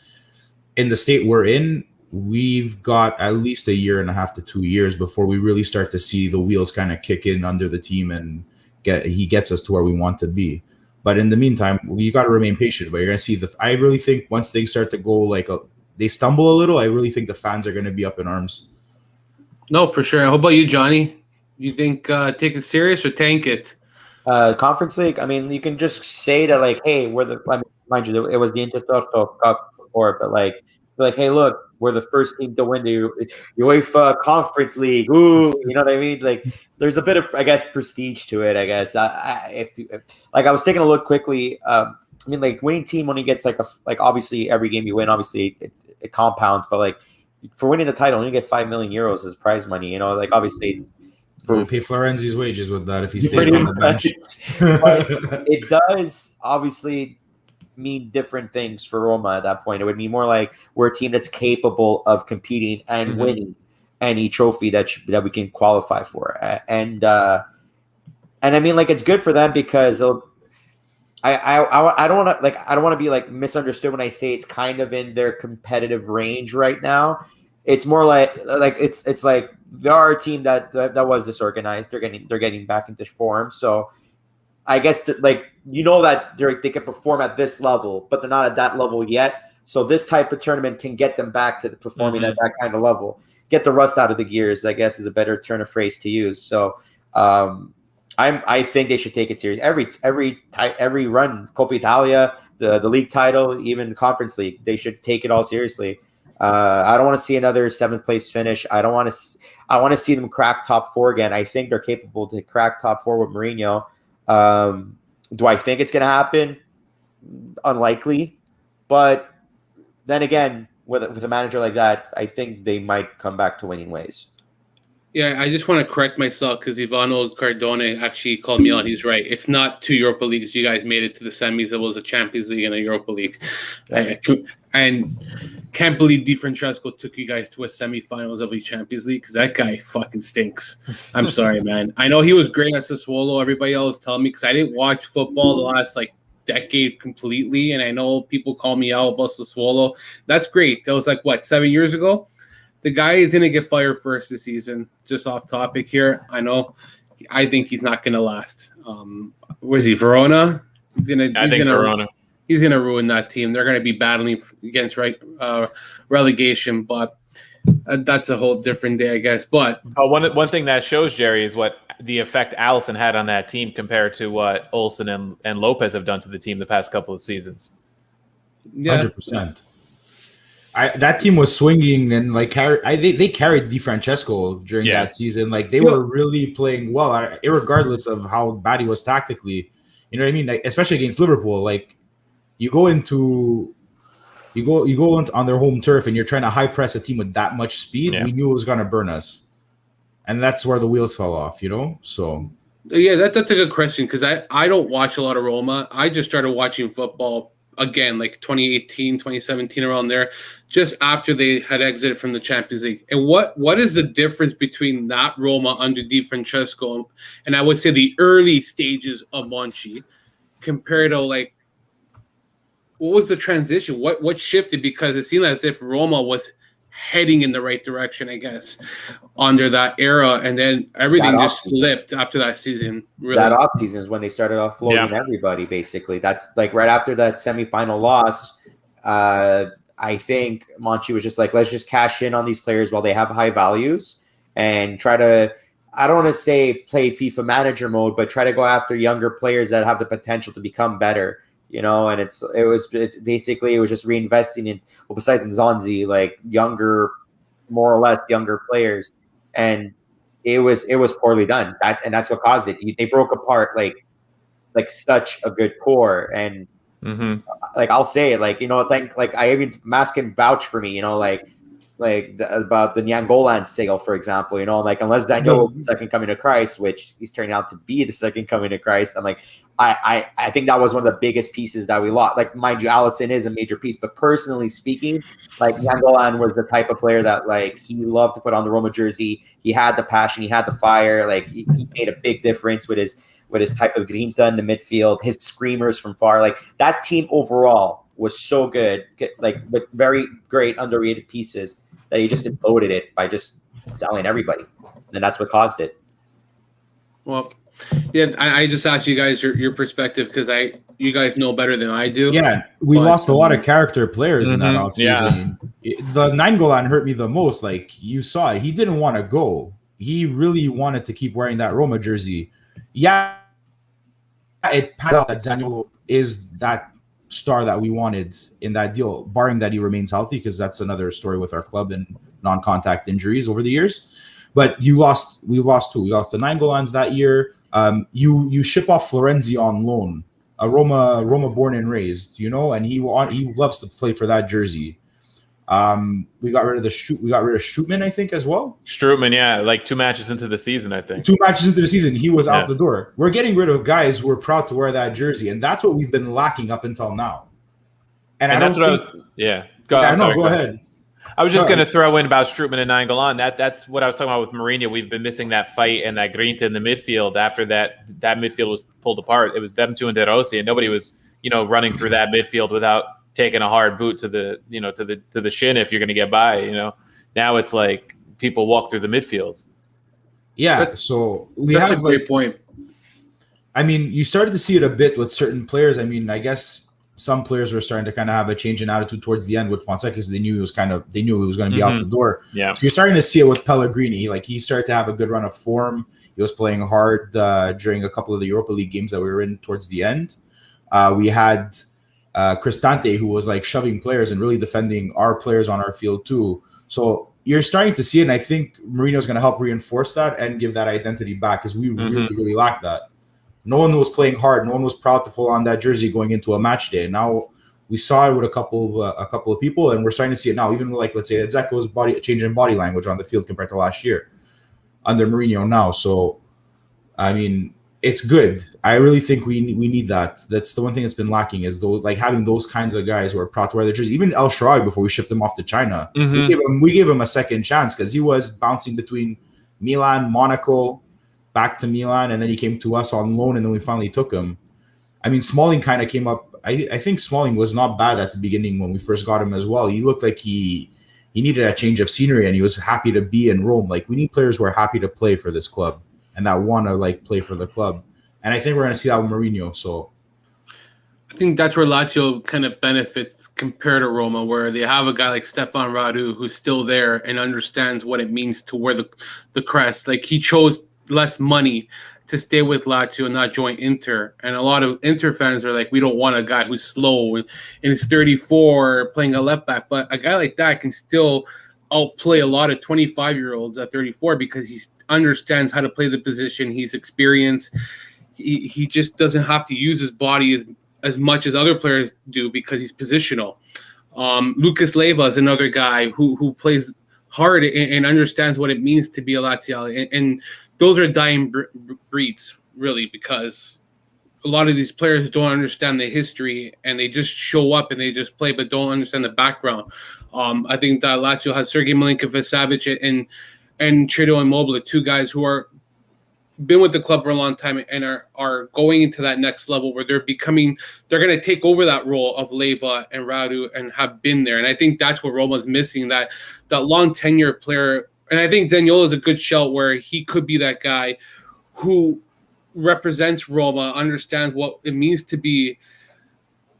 in the state we're in, we've got at least 1.5 to 2 years before we really start to see the wheels kind of kick in under the team and he gets us to where we want to be. But in the meantime, we got to remain patient. But you're going to see I really think once things start to go they stumble a little, I really think the fans are going to be up in arms. No, for sure. How about you, Johnny? You think take it serious or tank it? Conference League. I mean, you can just say that like, hey, we're the. I mean, mind you, it was the Intertoto Cup before, but like, hey, look, we're the first team to win the UEFA Conference League. Ooh, you know what I mean? Like, there's a bit of, I guess, prestige to it. I guess. Like, I was taking a look quickly. I mean, like, winning team only gets like obviously every game you win, obviously it compounds, but like for winning the title, you get 5 million euros as prize money. You know, like obviously. We'll pay Florenzi's wages with that if he stays Pretty on the bench. But it does obviously mean different things for Roma at that point. It would mean more like we're a team that's capable of competing and winning any trophy that we can qualify for. And I mean, like, it's good for them because I don't want to be like misunderstood when I say it's kind of in their competitive range right now. It's more like it's like they are a team that was disorganized. They're getting back into form. So I guess that, like, you know, that they can perform at this level, but they're not at that level yet. So this type of tournament can get them back to performing at that kind of level. Get the rust out of the gears, I guess, is a better turn of phrase to use. So I think they should take it serious. Every run, Coppa Italia, the league title, even the Conference League, they should take it all seriously. I don't want to see another 7th place finish. I want to see them crack top 4 again. I think they're capable to crack top 4 with Mourinho. Do I think it's going to happen? Unlikely. But then again, with a manager like that, I think they might come back to winning ways. Yeah, I just want to correct myself because Ivano Cardone actually called me out. He's right. It's not 2 Europa Leagues. You guys made it to the semis. It was a Champions League and a Europa League. And can't believe Di Francesco took you guys to a semifinals of a Champions League because that guy fucking stinks. I'm sorry, man. I know he was great at Sassuolo. Everybody else telling me because I didn't watch football the last decade completely, and I know people call me out about Sassuolo. That's great. That was 7 years ago. The guy is going to get fired first this season. Just off topic here. I think he's not going to last. Where's he? Verona? Verona. He's going to ruin that team. They're going to be battling against relegation, but that's a whole different day, I guess. But one thing that shows, Jerry, is what the effect Allison had on that team compared to what Olsen and Lopez have done to the team the past couple of seasons. Yeah, 100%. That team was swinging and they carried Di Francesco during that season. Like they were really playing well, regardless of how bad he was tactically. You know what I mean? Like, especially against Liverpool, like. You go on their home turf and you're trying to high press a team with that much speed. Yeah. We knew it was going to burn us, and that's where the wheels fell off. You know, so yeah, that's a good question because I don't watch a lot of Roma. I just started watching football again, 2018, 2017, around there, just after they had exited from the Champions League. And what is the difference between that Roma under Di Francesco and I would say the early stages of Monchi compared to what was the transition? What shifted? Because it seemed as if Roma was heading in the right direction, I guess, under that era, and then everything just slipped after that season. Really. That off season is when they started offloading everybody. Basically, that's right after that semifinal loss. I think Monchi was just let's just cash in on these players while they have high values and try to. I don't want to say play FIFA manager mode, but try to go after younger players that have the potential to become better. You know, and it was basically just reinvesting in, well, besides Nzonzi, younger, more or less younger players, and it was poorly done. That's what caused it. They broke apart like such a good core, and I'll say it, I even Mas can vouch for me, you know, about the Nyangolan sale, for example, you know, unless Daniel was the second coming of Christ, which he's turning out to be the second coming of Christ, I'm I think that was one of the biggest pieces that we lost. Mind you, Allison is a major piece, but personally speaking, Nyangolan was the type of player that he loved to put on the Roma jersey. He had the passion, he had the fire. He made a big difference with his type of grinta in the midfield, his screamers from far. That team overall was so good, with very great underrated pieces that he just imploded it by just selling everybody, and that's what caused it. Well. Yeah, I just asked you guys your perspective because you guys know better than I do. Yeah, we lost a lot of character players in that offseason. Yeah. The Nainggolan hurt me the most. You saw it. He didn't want to go. He really wanted to keep wearing that Roma jersey. Yeah, it panned out that Zaniolo is that star that we wanted in that deal, barring that he remains healthy, because that's another story with our club and non-contact injuries over the years. But we lost two. We lost the Nainggolan's that year. You ship off Florenzi on loan, a Roma born and raised, and he loves to play for that jersey. We got rid of Strootman, I think, as well. Strootman, yeah, like 2 matches into the season, I think. 2 matches into the season, he was out the door. We're getting rid of guys who are proud to wear that jersey, and that's what we've been lacking up until now. And that's what I was. Yeah, go ahead. I was just going to throw in about Strootman and Nainggolan. That's what I was talking about with Mourinho. We've been missing that fight and that grinta in the midfield. After that midfield was pulled apart, it was them two and De Rossi, and nobody was running through that midfield without taking a hard boot to the shin if you're going to get by. Now it's like people walk through the midfield. Yeah, so that's a great point. I mean, you started to see it a bit with certain players. I mean, I guess some players were starting to kind of have a change in attitude towards the end with Fonseca, because they knew he was going to be out the door. Yeah. So you're starting to see it with Pellegrini. Like, he started to have a good run of form. He was playing hard during a couple of the Europa League games that we were in towards the end. We had Cristante, who was like shoving players and really defending our players on our field too. So you're starting to see it, and I think Mourinho's going to help reinforce that and give that identity back, because we really lack that. No one was playing hard. No one was proud to pull on that jersey going into a match day. Now we saw it with a couple of people, and we're starting to see it now. Even like, let's say, Dzeko's changing body language on the field compared to last year under Mourinho now. So, I mean, it's good. I really think we need that. That's the one thing that's been lacking, is having those kinds of guys who are proud to wear their jersey. Even El Shaarawy, before we shipped him off to China, we gave him a second chance, because he was bouncing between Milan, Monaco, back to Milan, and then he came to us on loan, and then we finally took him. I mean, Smalling kind of came up. I think Smalling was not bad at the beginning when we first got him as well. He looked like he needed a change of scenery, and he was happy to be in Rome. Like, we need players who are happy to play for this club and that want to play for the club. And I think we're going to see that with Mourinho. So I think that's where Lazio kind of benefits compared to Roma, where they have a guy like Stefan Radu who's still there and understands what it means to wear the crest. Like, he chose less money to stay with Lazio and not join Inter. And a lot of Inter fans are like, we don't want a guy who's slow and is 34 playing a left back. But a guy like that can still outplay a lot of 25-year-olds at 34, because he understands how to play the position. He's experienced. He just doesn't have to use his body as much as other players do, because he's positional. Lucas Leiva is another guy who plays hard and understands what it means to be a Laziale. And those are dying breeds, really, because a lot of these players don't understand the history, and they just show up and they just play, but don't understand the background. I think that Lazio has Sergei Milinkovic-Savic and Ciro Immobile, two guys who are been with the club for a long time and are going into that next level where they're going to take over that role of Leiva and Radu and have been there. And I think that's what Roma's missing, that long tenure player. And I think Zaniolo is a good shout, where he could be that guy who represents Roma, understands what it means to be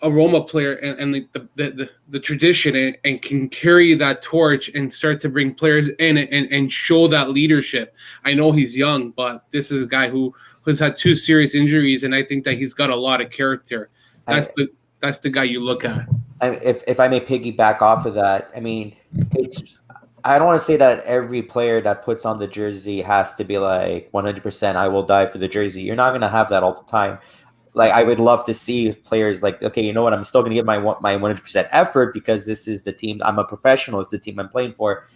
a Roma player and the tradition, and can carry that torch and start to bring players in and show that leadership. I know he's young, but this is a guy who's had 2 serious injuries, and I think that he's got a lot of character. That's the guy you look at. If I may piggyback off of that, I mean, I don't want to say that every player that puts on the jersey has to be like 100% I will die for the jersey. You're not going to have that all the time. Like, I would love to see players like, okay, you know what, I'm still going to give my 100% effort, because this is the team. I'm a professional. It's the team I'm playing for.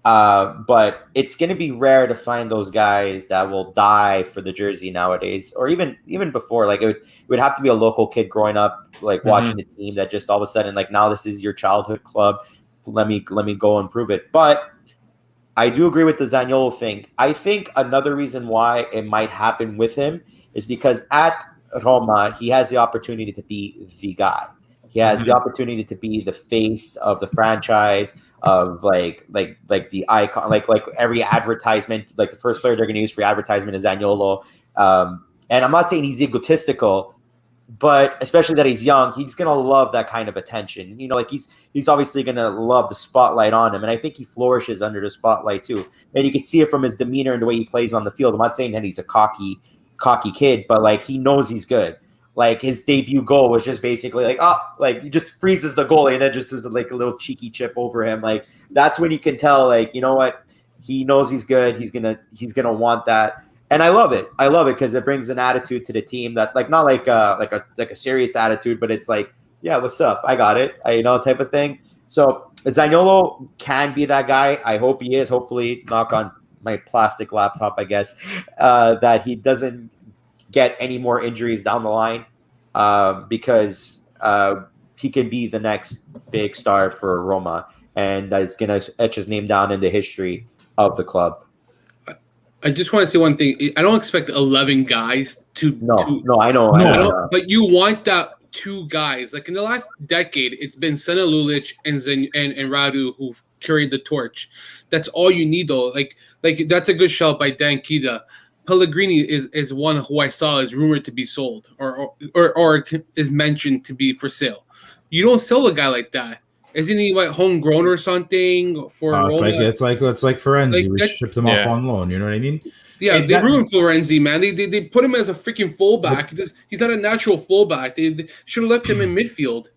But it's going to be rare to find those guys that will die for the jersey nowadays, or even before. Like, it would have to be a local kid growing up, like watching the team, that just all of a sudden, like, now this is your childhood club. Let me go and prove it. But I do agree with the Zaniolo thing. I think another reason why it might happen with him is because at Roma, he has the opportunity to be the guy. He has the opportunity to be the face of the franchise, of like the icon, like every advertisement, like the first player they're going to use for advertisement is Zaniolo. And I'm not saying he's egotistical, but especially that he's young, he's going to love that kind of attention. You know, like he's obviously going to love the spotlight on him. And I think he flourishes under the spotlight too. And you can see it from his demeanor and the way he plays on the field. I'm not saying that he's a cocky cocky kid, but like he knows he's good. Like his debut goal was just basically like, like he just freezes the goalie and then just does like a little cheeky chip over him. Like that's when you can tell, like, you know what, he knows he's good. He's gonna want that, and I love it. I love it because it brings an attitude to the team that like not like a serious attitude, but it's like, yeah, what's up? I got it. Type of thing. So Zaniolo can be that guy. I hope he is. Hopefully, knock on my plastic laptop, I guess, that he doesn't get any more injuries down the line, because he can be the next big star for Roma, and it's going to etch his name down in the history of the club. I just want to say one thing. I don't expect 11 guys to. No, I know. But you want that 2 guys. Like in the last decade, it's been Sena Lulic and Radu who've carried the torch. That's all you need, though. Like that's a good shout by Dan Kida. Pellegrini is one who I saw is rumored to be sold or is mentioned to be for sale. You don't sell a guy like that. Isn't he like homegrown or something for Roma? It's like Florenzi. We shipped him off on loan. You know what I mean? Yeah, they ruined Florenzi, man. They put him as a freaking fullback. He's not a natural fullback. They should have left him in midfield.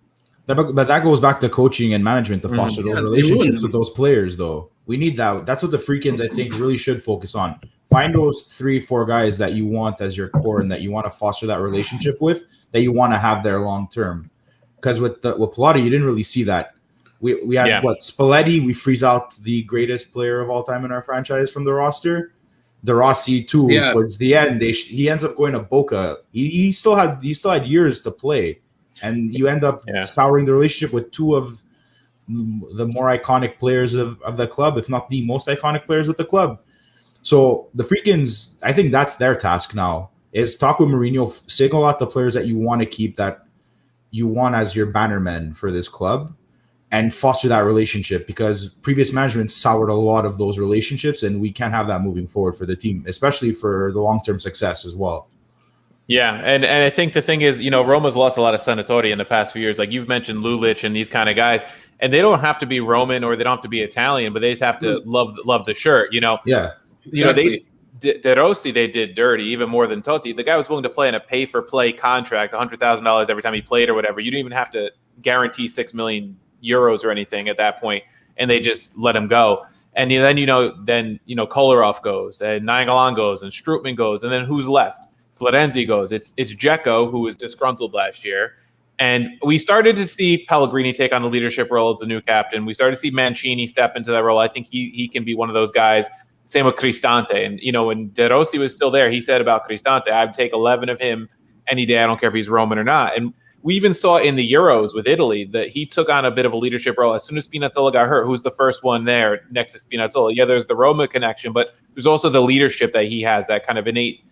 But that goes back to coaching and management to foster those relationships with those players, though. We need that. That's what the Freakins, I think, really should focus on. Find those 3-4 guys that you want as your core and that you want to foster that relationship with, that you want to have there long term. Because with Pilotti, you didn't really see that. We had Spalletti. We freeze out the greatest player of all time in our franchise from the roster. De Rossi too. Yeah. Towards the end, he ends up going to Boca. He still had years to play, and you end up souring the relationship with 2 of the more iconic players of the club, if not the most iconic players with the club. So the Freakins, I think that's their task now, is talk with Mourinho, signal out the players that you want to keep, that you want as your bannermen for this club, and foster that relationship, because previous management soured a lot of those relationships, and we can't have that moving forward for the team, especially for the long-term success as well. Yeah, and I think the thing is, Roma's lost a lot of Senatori in the past few years. Like you've mentioned Lulic and these kind of guys, and they don't have to be Roman or they don't have to be Italian, but they just have to love the shirt, Yeah. Exactly. De Rossi, they did dirty even more than Totti. The guy was willing to play in a pay-for-play contract, $100,000 every time he played or whatever. You didn't even have to guarantee 6 million euros or anything at that point, and they just let him go. And then Kolarov goes, and Nainggolan goes, and Strootman goes, and then who's left? Florenzi goes. It's Dzeko, who was disgruntled last year. And we started to see Pellegrini take on the leadership role as the new captain. We started to see Mancini step into that role. I think he can be one of those guys. Same with Cristante. And, when De Rossi was still there, he said about Cristante, I'd take 11 of him any day. I don't care if he's Roman or not. And we even saw in the Euros with Italy that he took on a bit of a leadership role as soon as Spinazzola got hurt. Who's the first one there next to Spinazzola? Yeah, there's the Roma connection, but there's also the leadership that he has, that kind of innate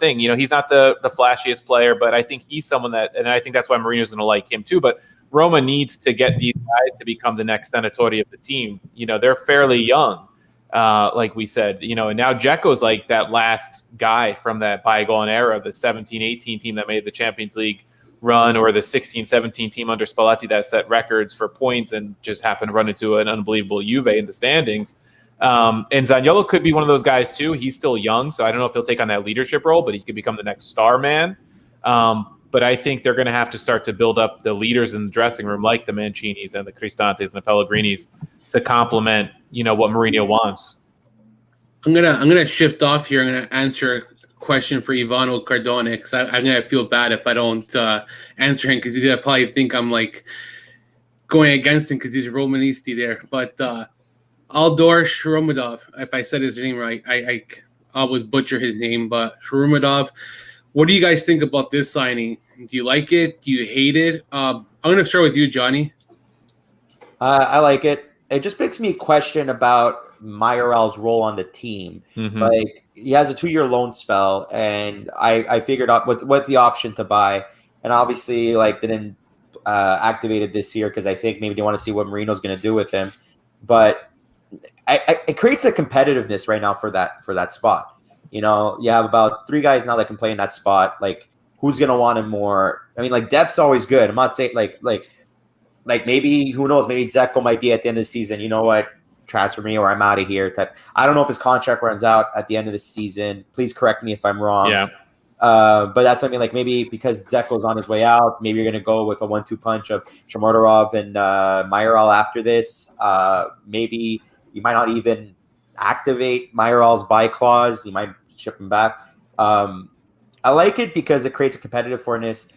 thing. He's not the flashiest player, but I think he's someone that, and I think that's why Mourinho's going to like him too. But Roma needs to get these guys to become the next Senatori of the team. They're fairly young. Like we said, and now Dzeko's like that last guy from that bygone era, the 17-18 team that made the Champions League run, or the 16-17 team under Spalletti that set records for points and just happened to run into an unbelievable Juve in the standings. And Zaniolo could be one of those guys too. He's still young, so I don't know if he'll take on that leadership role, but he could become the next star man. But I think they're going to have to start to build up the leaders in the dressing room, like the Mancinis and the Cristantes and the Pellegrinis, to complement, what Mourinho wants. I'm gonna shift off here. I'm gonna answer a question for Ivano Cardone, because I'm gonna feel bad if I don't answer him, because he's gonna probably think I'm like going against him because he's Romanisti there. But Aldor Shromadov, if I said his name right, I always butcher his name, but Shromadov. What do you guys think about this signing? Do you like it? Do you hate it? I'm gonna start with you, Johnny. I like it. It just makes me question about Mayoral's role on the team. Mm-hmm. Like, he has a 2-year loan spell, and I figured out what the option to buy, and obviously didn't activate it this year because I think maybe they want to see what Marino's going to do with him. But it creates a competitiveness right now for that spot. You have about 3 guys now that can play in that spot. Like, who's going to want him more? I mean, depth's always good. I'm not saying like maybe, who knows, maybe Dzeko might be at the end of the season, you know what, transfer me or I'm out of here type. I don't know if his contract runs out at the end of the season. Please correct me if I'm wrong. Yeah. But that's something like maybe because Zeko's on his way out, maybe you're going to go with a 1-2 punch of Shomorodov and Mayoral after this. Maybe you might not even activate Mayoral's buy clause. You might ship him back. I like it because it creates a competitiveness.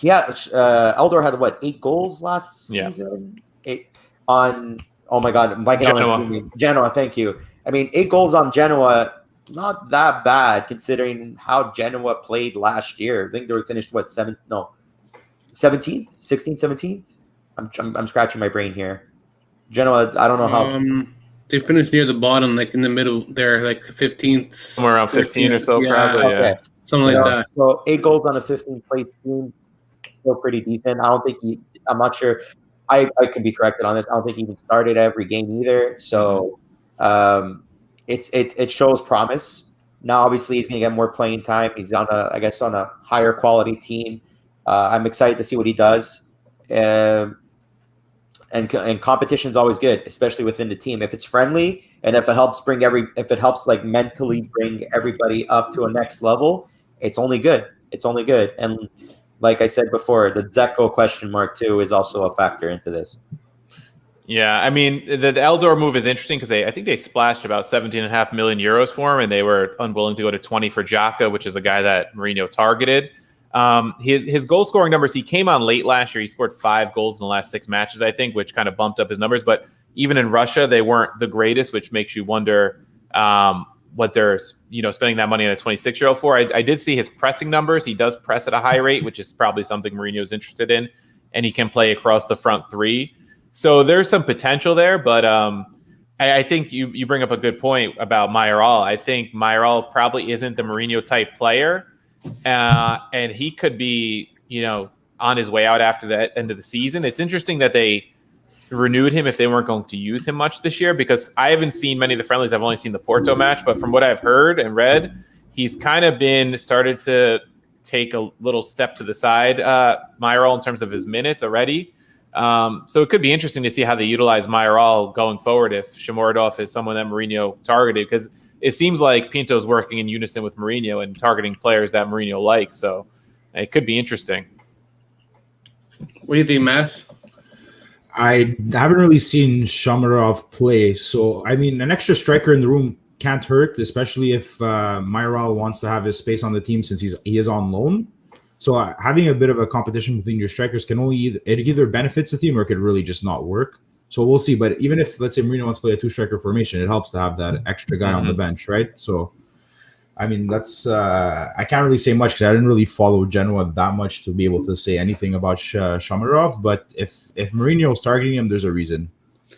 Eldor had 8 goals last season? 8 on, oh my God, I'm blanking on Genoa, thank you. I mean, 8 goals on Genoa, not that bad considering how Genoa played last year. I think they were finished 17th, 16th, 17th. I'm scratching my brain here. Genoa, I don't know how. They finished near the bottom, like in the middle there, like 15th, somewhere around 15 or so, probably. Okay. Yeah, something like that. So 8 goals on a 15th place team, still pretty decent. I don't think I'm not sure. I can be corrected on this. I don't think he even started every game either. So it shows promise. Now, obviously, he's going to get more playing time. He's on a higher quality team. I'm excited to see what he does. And competition is always good, especially within the team. If it's friendly and if it helps like mentally bring everybody up to a next level, it's only good. It's only good. And like I said before, the Dzeko question mark too is also a factor into this. Yeah, I mean, the Eldor move is interesting because I think they splashed about 17.5 million euros for him, and they were unwilling to go to 20 for Xhaka, which is a guy that Mourinho targeted. His goal scoring numbers, he came on late last year. He scored 5 goals in the last 6 matches, I think, which kind of bumped up his numbers. But even in Russia, they weren't the greatest, which makes you wonder what they're spending that money on a 26-year-old for. I did see his pressing numbers. He does press at a high rate, which is probably something Mourinho's interested in, and he can play across the front three. So there's some potential there, but I think you bring up a good point about Mayoral. I think Mayoral probably isn't the Mourinho type player, and he could be on his way out after the end of the season. It's interesting that they renewed him if they weren't going to use him much this year, because I haven't seen many of the friendlies. I've only seen the Porto match, but from what I've heard and read, he's kind of started to take a little step to the side, Mayoral, in terms of his minutes already. So it could be interesting to see how they utilize Mayoral going forward if Shomorodov is someone that Mourinho targeted, because it seems like Pinto's working in unison with Mourinho and targeting players that Mourinho likes. So it could be interesting. What do you think, Mass? I haven't really seen Shomorodov play. So, I mean, an extra striker in the room can't hurt, especially if Mayoral wants to have his space on the team since he is on loan. So having a bit of a competition between your strikers can either benefits the team or it could really just not work. So we'll see. But even if, let's say, Mourinho wants to play a 2-striker formation, it helps to have that extra guy on the bench, right? So, I mean, that's I can't really say much because I didn't really follow Genoa that much to be able to say anything about Shomorodov. But if Mourinho's targeting him, there's a reason,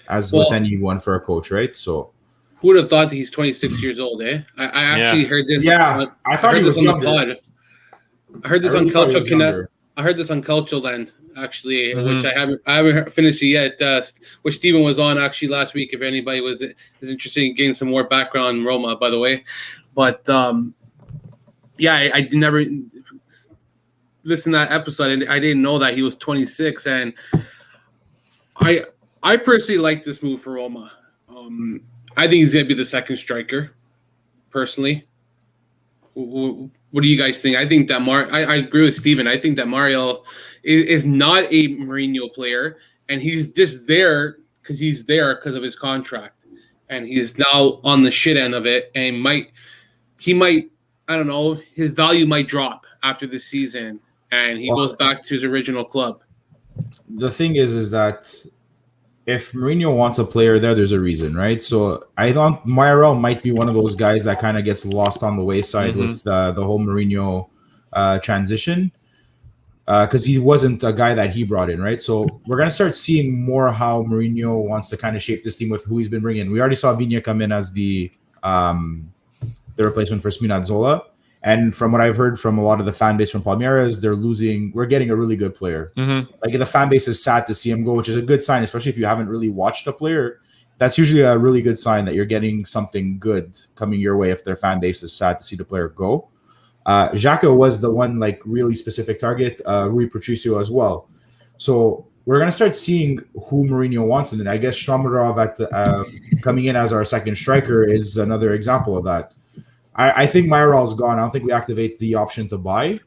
with anyone for a coach, right? So who would have thought that he's 26 years old, eh? I actually heard this. Yeah, I thought he was younger. I heard this on Cultural Connect. I heard this on Cultural Land, actually, which I haven't finished it yet. Which Steven was on actually last week. If anybody is interested in getting some more background on Roma, by the way, but I never listened to that episode, and I didn't know that he was 26. And I personally like this move for Roma. I think he's gonna be the second striker, personally. What do you guys think? I think that I agree with Steven. I think that Mario is not a Mourinho player, and he's just there because of his contract, and he's now on the shit end of it, and he might I don't know, his value might drop after this season, and he goes back to his original club. The thing is that if Mourinho wants a player there's a reason, right? So I thought Mayoral might be one of those guys that kind of gets lost on the wayside with the whole Mourinho transition, because he wasn't a guy that he brought in, right? So we're going to start seeing more how Mourinho wants to kind of shape this team with who he's been bringing. We already saw Viña come in as the replacement for Spinazzola. And from what I've heard from a lot of the fan base from Palmeiras, we're getting a really good player. Like the fan base is sad to see him go, which is a good sign, especially if you haven't really watched a player. That's usually a really good sign that you're getting something good coming your way if their fan base is sad to see the player go. Xhaka was the one like really specific target, Rui Patricio as well. So we're going to start seeing who Mourinho wants. And then I guess Shomorodov coming in as our second striker is another example of that. I think Mayoral's gone. I don't think we activate the option to buy.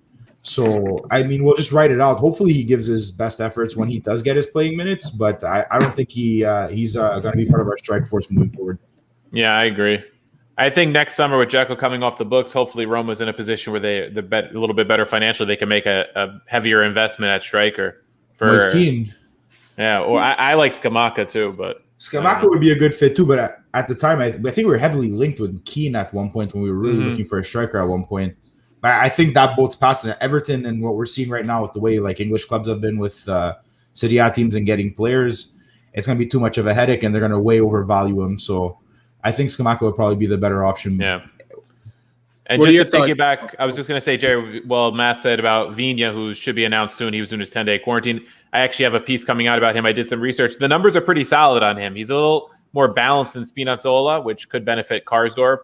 So, I mean, we'll just write it out. Hopefully he gives his best efforts when he does get his playing minutes, but I don't think he's going to be part of our strike force moving forward. Yeah, I agree. I think next summer with Dzeko coming off the books, hopefully Roma's in a position where they're a little bit better financially. They can make a heavier investment at striker. Yeah, or I like Scamacca too, but Scamacca would be a good fit too. But at the time, I think we were heavily linked with Keane at one point when we were really looking for a striker at one point. But I think that boat's passing at Everton, and what we're seeing right now with the way like English clubs have been with Serie A teams and getting players, it's going to be too much of a headache, and they're going to way overvalue him. So I think Scamacca would probably be the better option. Yeah. And just to take it back, I was just going to say, Jerry, well, Matt said about Vigna, who should be announced soon. He was doing his 10-day quarantine. I actually have a piece coming out about him. I did some research. The numbers are pretty solid on him. He's a little more balanced than Spinazzola, which could benefit Karsdorp,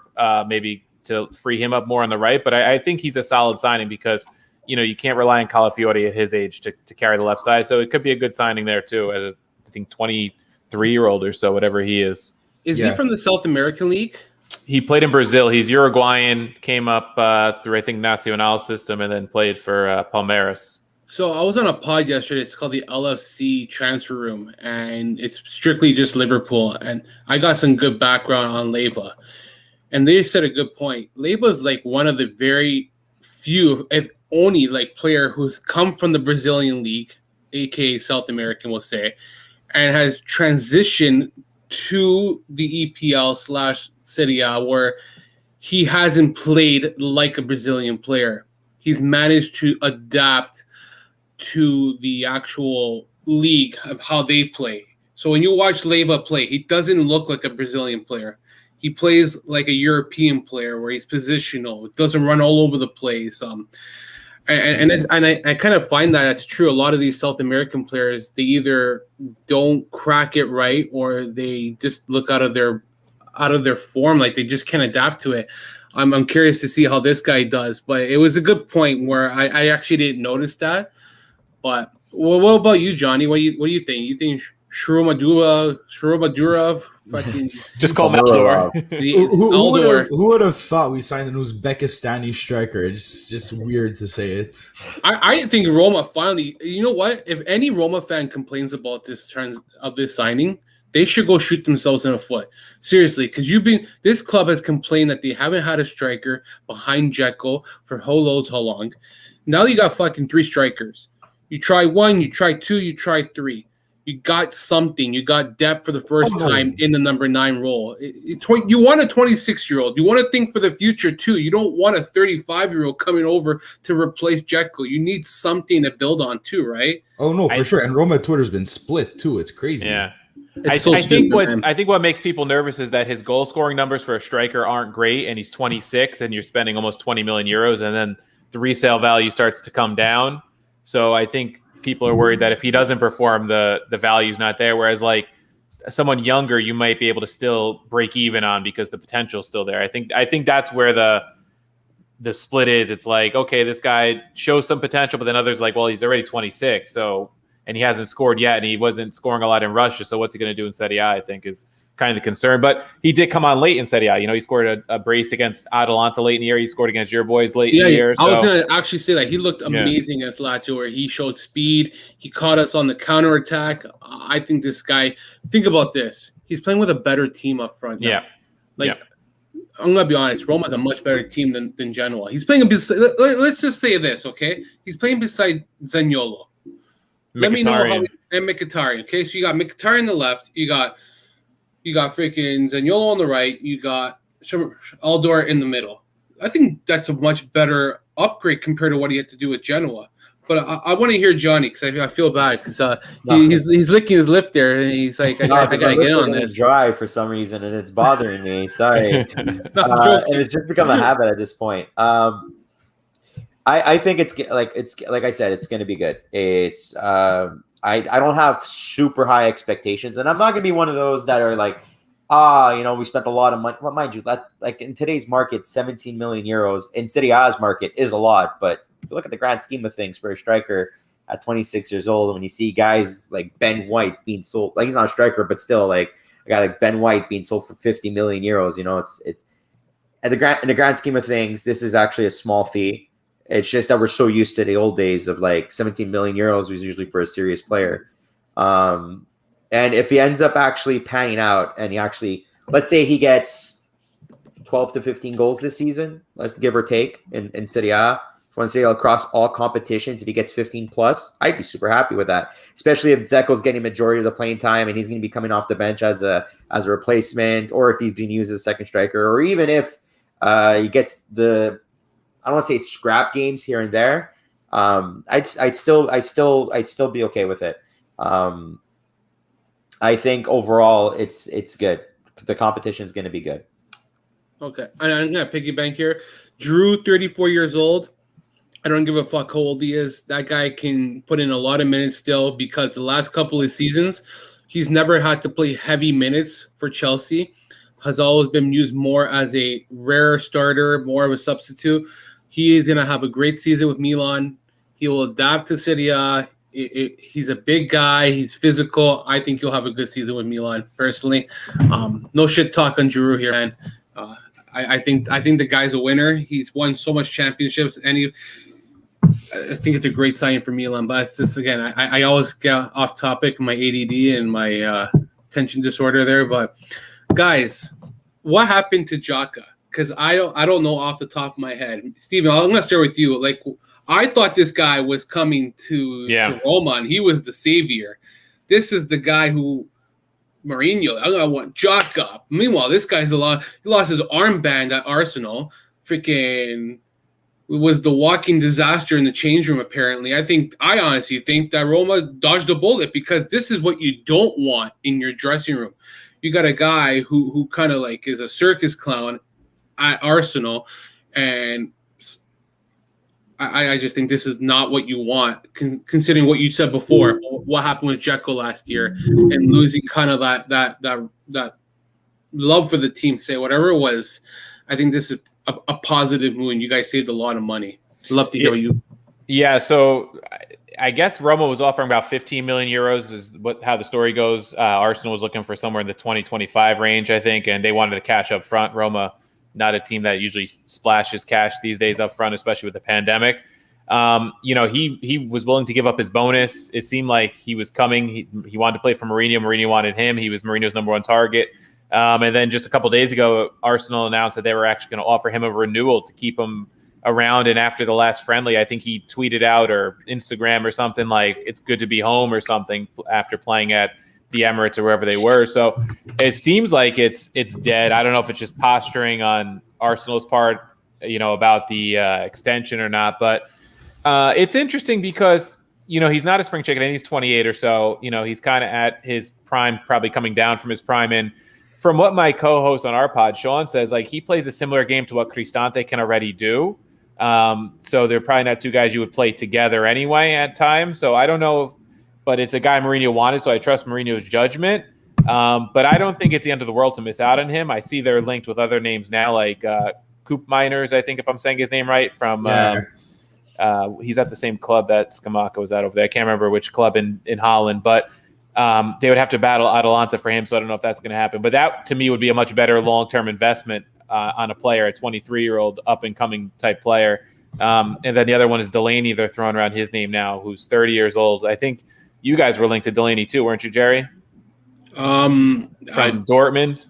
maybe to free him up more on the right. But I think he's a solid signing because, you can't rely on Calafiori at his age to carry the left side. So it could be a good signing there, too, as a, I think, 23-year-old or so, whatever he is. Is he from the South American League? He played in Brazil. He's Uruguayan, came up through, I think, Nacional system, and then played for Palmeiras. So I was on a pod yesterday. It's called the LFC Transfer Room, and it's strictly just Liverpool. And I got some good background on Leiva. And they said a good point. Leiva is like one of the very few, if only, like player who's come from the Brazilian league, aka South American, we'll say, and has transitioned to the EPL/Serie A, where he hasn't played like a Brazilian player. He's managed to adapt to the actual league of how they play. So when you watch Leiva play, he doesn't look like a Brazilian player. He plays like a European player where he's positional, doesn't run all over the place. And I kind of find that that's true. A lot of these South American players, they either don't crack it right or they just look out of their form, like they just can't adapt to it. I'm curious to see how this guy does, but it was a good point where I actually didn't notice that. But what about you, Johnny? What do you think? You think Shurumadurov, fucking just call Maldor. Who would have thought we signed an Uzbekistani striker? It's just weird to say it. I think Roma finally. You know what? If any Roma fan complains about this signing, they should go shoot themselves in the foot. Seriously, because this club has complained that they haven't had a striker behind Dzeko for how long. Now you got fucking 3 strikers. You try 1, you try 2, you try 3. You got something. You got depth for the first time in the number 9 role. You want a 26-year-old. You want to think for the future, too. You don't want a 35-year-old coming over to replace Dzeko. You need something to build on, too, right? Oh, no, for sure. And Roma Twitter's been split, too. It's crazy. Yeah. I think what makes people nervous is that his goal scoring numbers for a striker aren't great, and he's 26, and you're spending almost 20 million euros, and then the resale value starts to come down. So I think people are worried that if he doesn't perform, the value's not there. Whereas like someone younger, you might be able to still break even on because the potential's still there. I think that's where the split is. It's like, okay, this guy shows some potential, but then others like, well, he's already 26, so and he hasn't scored yet, and he wasn't scoring a lot in Russia. So what's he going to do in Serie A? I think is kind of the concern. But he did come on late in Serie A. He scored a brace against Atalanta late in the year. He scored against your boys late in the year. I was going to actually say that he looked amazing against Lazio, where he showed speed. He caught us on the counterattack. I think this guy, think about this. He's playing with a better team up front now. I'm going to be honest. Roma's a much better team than Genoa. He's playing let's just say this, okay? He's playing beside Zaniolo. Let me know and Mkhitaryan, okay? So you got Mkhitaryan on the left. You got freaking Zaniolo on the right. You got Aldor in the middle. I think that's a much better upgrade compared to what he had to do with Genoa. But I want to hear Johnny because I feel bad because he's licking his lip there and he's like, I gotta get on this. Dry for some reason and it's bothering me. Sorry, and it's just become a habit at this point. I think it's like I said, it's going to be good. It's I don't have super high expectations, and I'm not going to be one of those that are like, we spent a lot of money. Well, mind you, that like in today's market, 17 million euros in Serie A's market is a lot, but if you look at the grand scheme of things for a striker at 26 years old, when you see guys like Ben White being sold, like he's not a striker, but still like a guy like Ben White being sold for 50 million euros, it's in the grand scheme of things, this is actually a small fee. It's just that we're so used to the old days of like 17 million euros was usually for a serious player. And if he ends up actually panning out and he actually, let's say he gets 12 to 15 goals this season, like give or take in Serie A, if I want to say across all competitions, if he gets 15 plus, I'd be super happy with that. Especially if Dzeko's getting majority of the playing time and he's going to be coming off the bench as a replacement, or if he's being used as a second striker, or even if he gets the, I don't want to say scrap games here and there. I'd still be okay with it. I think overall it's good. The competition is going to be good. Okay, and I'm gonna piggyback here. Drew, 34 years old. I don't give a fuck how old he is. That guy can put in a lot of minutes still, because the last couple of seasons, he's never had to play heavy minutes for Chelsea. Has always been used more as a rare starter, more of a substitute. He is gonna have a great season with Milan. He will adapt to Serie A. He's a big guy. He's physical. I think he'll have a good season with Milan, personally. No shit talk on Giroud here, man. I think the guy's a winner. He's won so much championships, and I think it's a great sign for Milan. But it's just, again, I always get off topic, my ADD and my attention disorder there. But guys, what happened to Xhaka? Because I don't know off the top of my head. Steven, I'm gonna start with you. Like, I thought this guy was coming to Roma, and he was the savior. This is the guy who Mourinho, I want Xhaka. Meanwhile, this guy's he lost his armband at Arsenal. Freaking was the walking disaster in the change room, apparently. I honestly think that Roma dodged a bullet, because this is what you don't want in your dressing room. You got a guy who kind of like is a circus clown at Arsenal, and I just think this is not what you want, considering what you said before, what happened with Dzeko last year, and losing kind of that love for the team, say whatever it was. I think this is a positive move, and you guys saved a lot of money. I'd love to hear what you. Yeah, so I guess Roma was offering about 15 million euros is how the story goes. Arsenal was looking for somewhere in the 20-25 range, I think, and they wanted the cash up front. Roma, not a team that usually splashes cash these days up front, especially with the pandemic. He was willing to give up his bonus. It seemed like he was coming. He wanted to play for Mourinho. Mourinho wanted him. He was Mourinho's number one target. And then just a couple of days ago, Arsenal announced that they were actually going to offer him a renewal to keep him around. And after the last friendly, I think he tweeted out or Instagram or something like, it's good to be home or something, after playing at the Emirates or wherever they were. So it seems like it's dead. I don't know if it's just posturing on Arsenal's part, about the extension or not. But it's interesting because, he's not a spring chicken and he's 28 or so. He's kind of at his prime, probably coming down from his prime. And from what my co-host on our pod, Sean, says, like, he plays a similar game to what Cristante can already do. So they're probably not two guys you would play together anyway at times. So I don't know but it's a guy Mourinho wanted, so I trust Mourinho's judgment. But I don't think it's the end of the world to miss out on him. I see they're linked with other names now, like Koop Miners, I think, if I'm saying his name right, from he's at the same club that Scamacca was at over there. I can't remember which club in Holland, but they would have to battle Atalanta for him, so I don't know if that's going to happen. But that, to me, would be a much better long-term investment on a player, a 23-year-old up-and-coming type player. And then the other one is Delaney. They're throwing around his name now, who's 30 years old. I think you guys were linked to Delaney too, weren't you, Jerry? From Dortmund,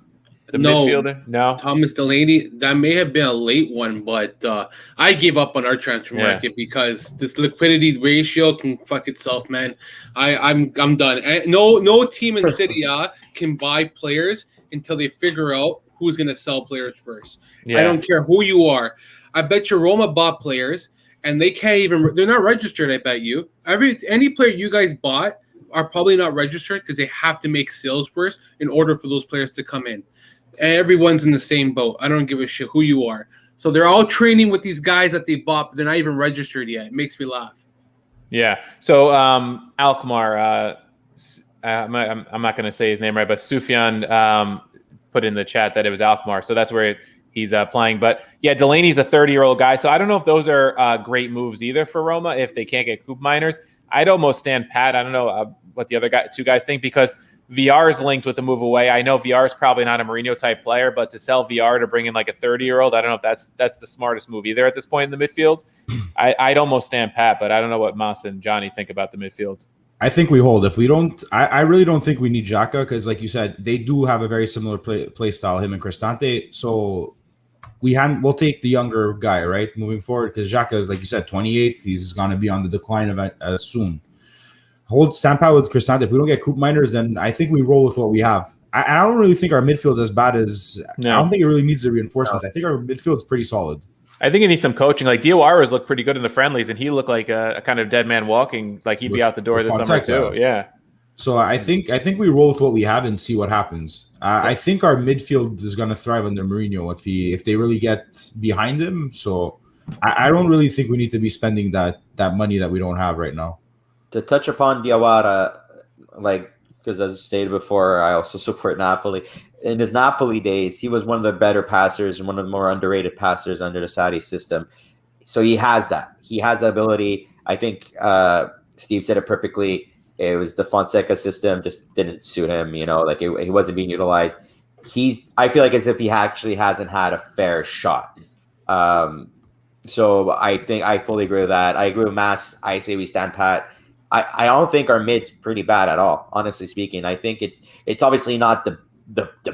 the midfielder? No? Thomas Delaney, that may have been a late one, but I gave up on our transfer market because this liquidity ratio can fuck itself, man. I'm done. And no team in Serie A can buy players until they figure out who's going to sell players first. Yeah. I don't care who you are. I bet you Roma bought players, and they can't even – they're not registered, I bet you. Any player you guys bought are probably not registered because they have to make sales first in order for those players to come in. Everyone's in the same boat. I don't give a shit who you are. So they're all training with these guys that they bought, but they're not even registered yet. It makes me laugh. Yeah. So Alkmaar, I'm not going to say his name right, but Sufyan put in the chat that it was Alkmaar. So that's where he's playing. But, yeah, Delaney's a 30-year-old guy. So I don't know if those are great moves either for Roma if they can't get Koop Miners. I'd almost stand pat. I don't know what the other two guys think, because VR is linked with a move away. I know VR is probably not a Mourinho type player, but to sell VR to bring in like a 30-year-old, I don't know if that's the smartest move either at this point in the midfield. I'd almost stand pat, but I don't know what Mas and Johnny think about the midfield. I think we hold. If we don't, I really don't think we need Xhaka because, like you said, they do have a very similar play style, him and Cristante. So we'll take the younger guy, right, moving forward, because Xhaka is, like you said, 28. He's going to be on the decline of soon. Stand pat with Cristante. If we don't get Coop Miners, then I think we roll with what we have. I don't really think our midfield is as bad as. No. I don't think it really needs the reinforcements. No. I think our midfield is pretty solid. I think he needs some coaching. Like Diawara's looked pretty good in the friendlies, and he looked like a kind of dead man walking. Like he'd be out the door this summer too. Yeah. So I think we roll with what we have and see what happens. I think our midfield is going to thrive under Mourinho if they really get behind him. So I don't really think we need to be spending that money that we don't have right now. To touch upon Diawara, because as stated before, I also support Napoli. In his Napoli days, he was one of the better passers and one of the more underrated passers under the Sarri system. So he has that. He has that ability. I think Steve said it perfectly. It was the Fonseca system just didn't suit him. He wasn't being utilized. I feel like as if he actually hasn't had a fair shot. So I think I fully agree with that. I agree with Mas. I say we stand pat. I don't think our mid's pretty bad at all, honestly speaking. I think it's obviously not the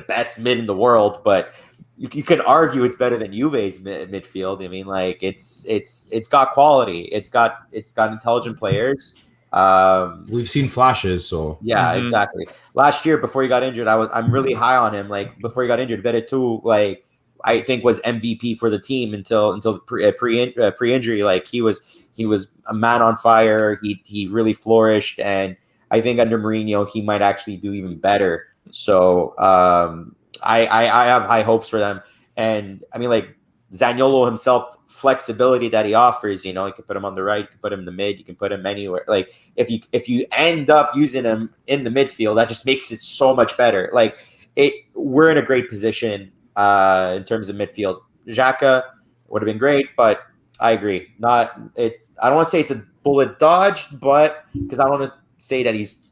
best mid in the world, but you can argue it's better than Juve's midfield. I mean, it's got quality. It's got intelligent players. We've seen flashes, so yeah, exactly. Last year, before he got injured, I'm really high on him. Before he got injured, Veretout, I think was MVP for the team until pre-injury. He was a man on fire. He really flourished, and I think under Mourinho he might actually do even better. So I have high hopes for them. And I mean, Zaniolo himself, flexibility that he offers. You can put him on the right, you can put him in the mid, you can put him anywhere. If you end up using him in the midfield, that just makes it so much better. We're in a great position in terms of midfield. Xhaka would have been great, but I agree. I don't want to say it's a bullet dodged, but because I don't want to say that he's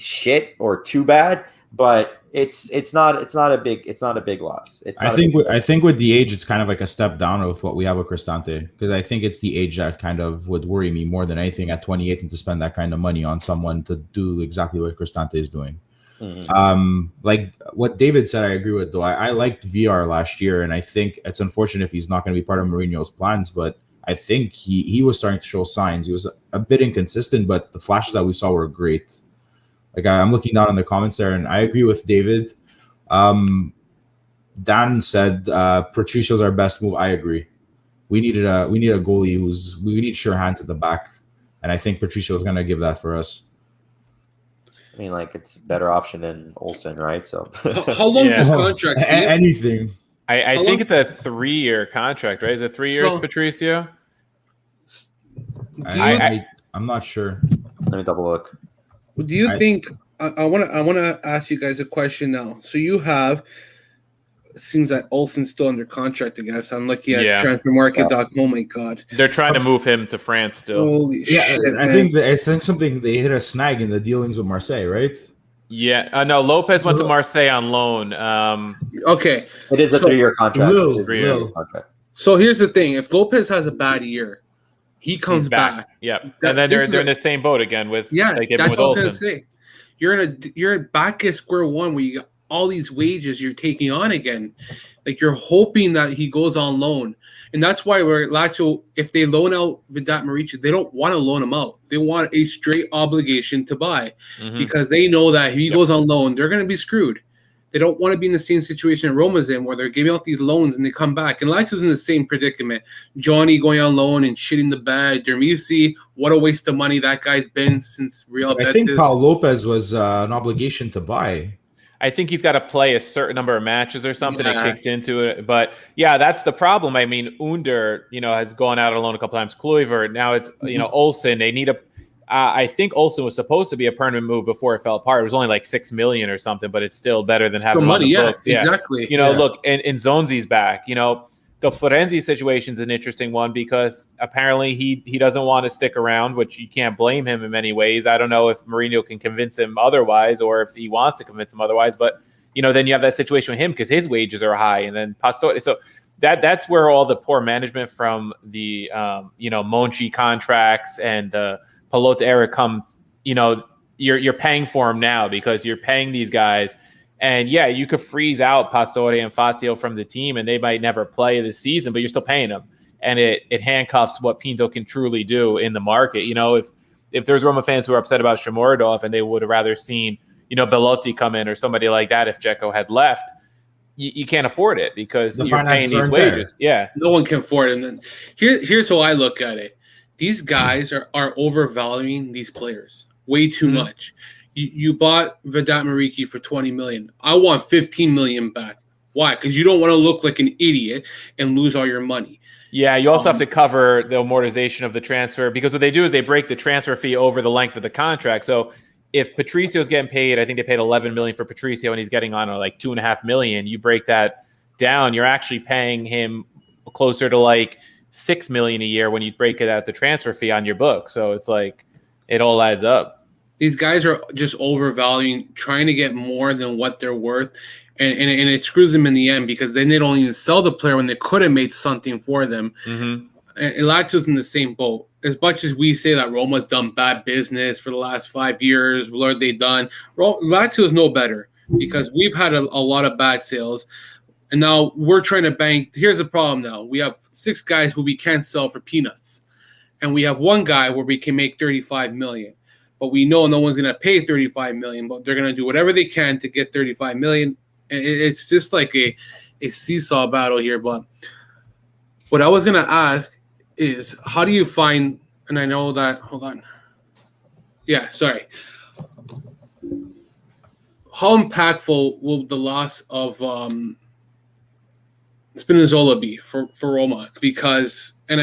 shit or too bad, but it's not a big loss. I think with the age, it's kind of like a step down with what we have with Cristante, because I think it's the age that kind of would worry me more than anything at 28, and to spend that kind of money on someone to do exactly what Cristante is doing. Like what David said, I agree with though. I liked VR last year, and I think it's unfortunate if he's not going to be part of Mourinho's plans, but I think he was starting to show signs. He was a bit inconsistent, but the flashes that we saw were great. I'm looking down in the comments there, and I agree with David. Dan said Patricio's our best move. I agree. We need a goalie we need sure hands at the back, and I think Patricio is going to give that for us. I mean, it's a better option than Olsen, right? So how long is his contract? Anything. I think it's a 3-year contract, right? Is it 3 years, Patricio? I'm not sure. Let me double look. Do you think I want to ask you guys a question now? So you have, it seems that Olsen's still under contract, I guess. I'm looking at transfermarket. Oh my god, they're trying to move him to France still. Holy shit! I think something they hit a snag in the dealings with Marseille, right? Yeah, no. Lopez went to Marseille on loan. Okay, it is a 3-year contract. 3-year contract. So here's the thing: if Lopez has a bad year, he comes back. Yeah, and then they're in the same boat again with that's what I was gonna say. You're back at square one where you got all these wages you're taking on again. You're hoping that he goes on loan. And that's why Lazio, if they loan out Vedat Marici, they don't want to loan him out. They want a straight obligation to buy because they know that if he goes on loan, they're going to be screwed. They don't want to be in the same situation Roma's in, where they're giving out these loans and they come back. And Lazio's in the same predicament. Johnny going on loan and shitting the bed. Dermisi, what a waste of money that guy's been since Real Betis. I think Paul Lopez was an obligation to buy. I think he's got to play a certain number of matches or something. It kicks into it. But yeah, that's the problem. I mean, Under, has gone out alone a couple times. Kluivert, now it's, Olsen. They need I think Olsen was supposed to be a permanent move before it fell apart. It was only like $6 million or something, but it's still better than having money. On the books. Exactly. Look, and Zonzi's back. the Florenzi situation is an interesting one because apparently he doesn't want to stick around, which you can't blame him in many ways. I don't know if Mourinho can convince him otherwise or if he wants to convince him otherwise. But, then you have that situation with him because his wages are high. And then Pastore. So that's where all the poor management from the, Monchi contracts and the Pallotta era come, you're paying for him now because you're paying these guys. And yeah, you could freeze out Pastore and Fazio from the team and they might never play this season, but you're still paying them. And it handcuffs what Pinto can truly do in the market. If there's Roma fans who are upset about Shomurodov and they would have rather seen, Belotti come in or somebody like that if Dzeko had left, you can't afford it because you're paying these wages. There. Yeah. No one can afford it. And then here's how I look at it. These guys are overvaluing these players way too much. You bought Vedat Mariki for $20 million. I want $15 million back. Why? Because you don't want to look like an idiot and lose all your money. Yeah, you also have to cover the amortization of the transfer because what they do is they break the transfer fee over the length of the contract. So if Patricio's getting paid, I think they paid $11 million for Patricio and he's getting on like $2.5 million. You break that down, you're actually paying him closer to like $6 million a year when you break it out the transfer fee on your book. So it's like it all adds up. These guys are just overvaluing, trying to get more than what they're worth, and it screws them in the end because then they don't even sell the player when they could have made something for them. Mm-hmm. And Lazio's in the same boat. As much as we say that Roma's done bad business for the last 5 years, what are they done? Lazio's no better because we've had a lot of bad sales, and now we're trying to bank. Here's the problem now. We have 6 guys who we can't sell for peanuts, and we have 1 guy where we can make $35 million. But we know no one's going to pay $35 million, but they're going to do whatever they can to get $35 million. It's just like a seesaw battle here. But what I was going to ask is, how do you find, and I know that, hold on. Yeah, sorry. How impactful will the loss of Spinazzola be for Roma? Because, and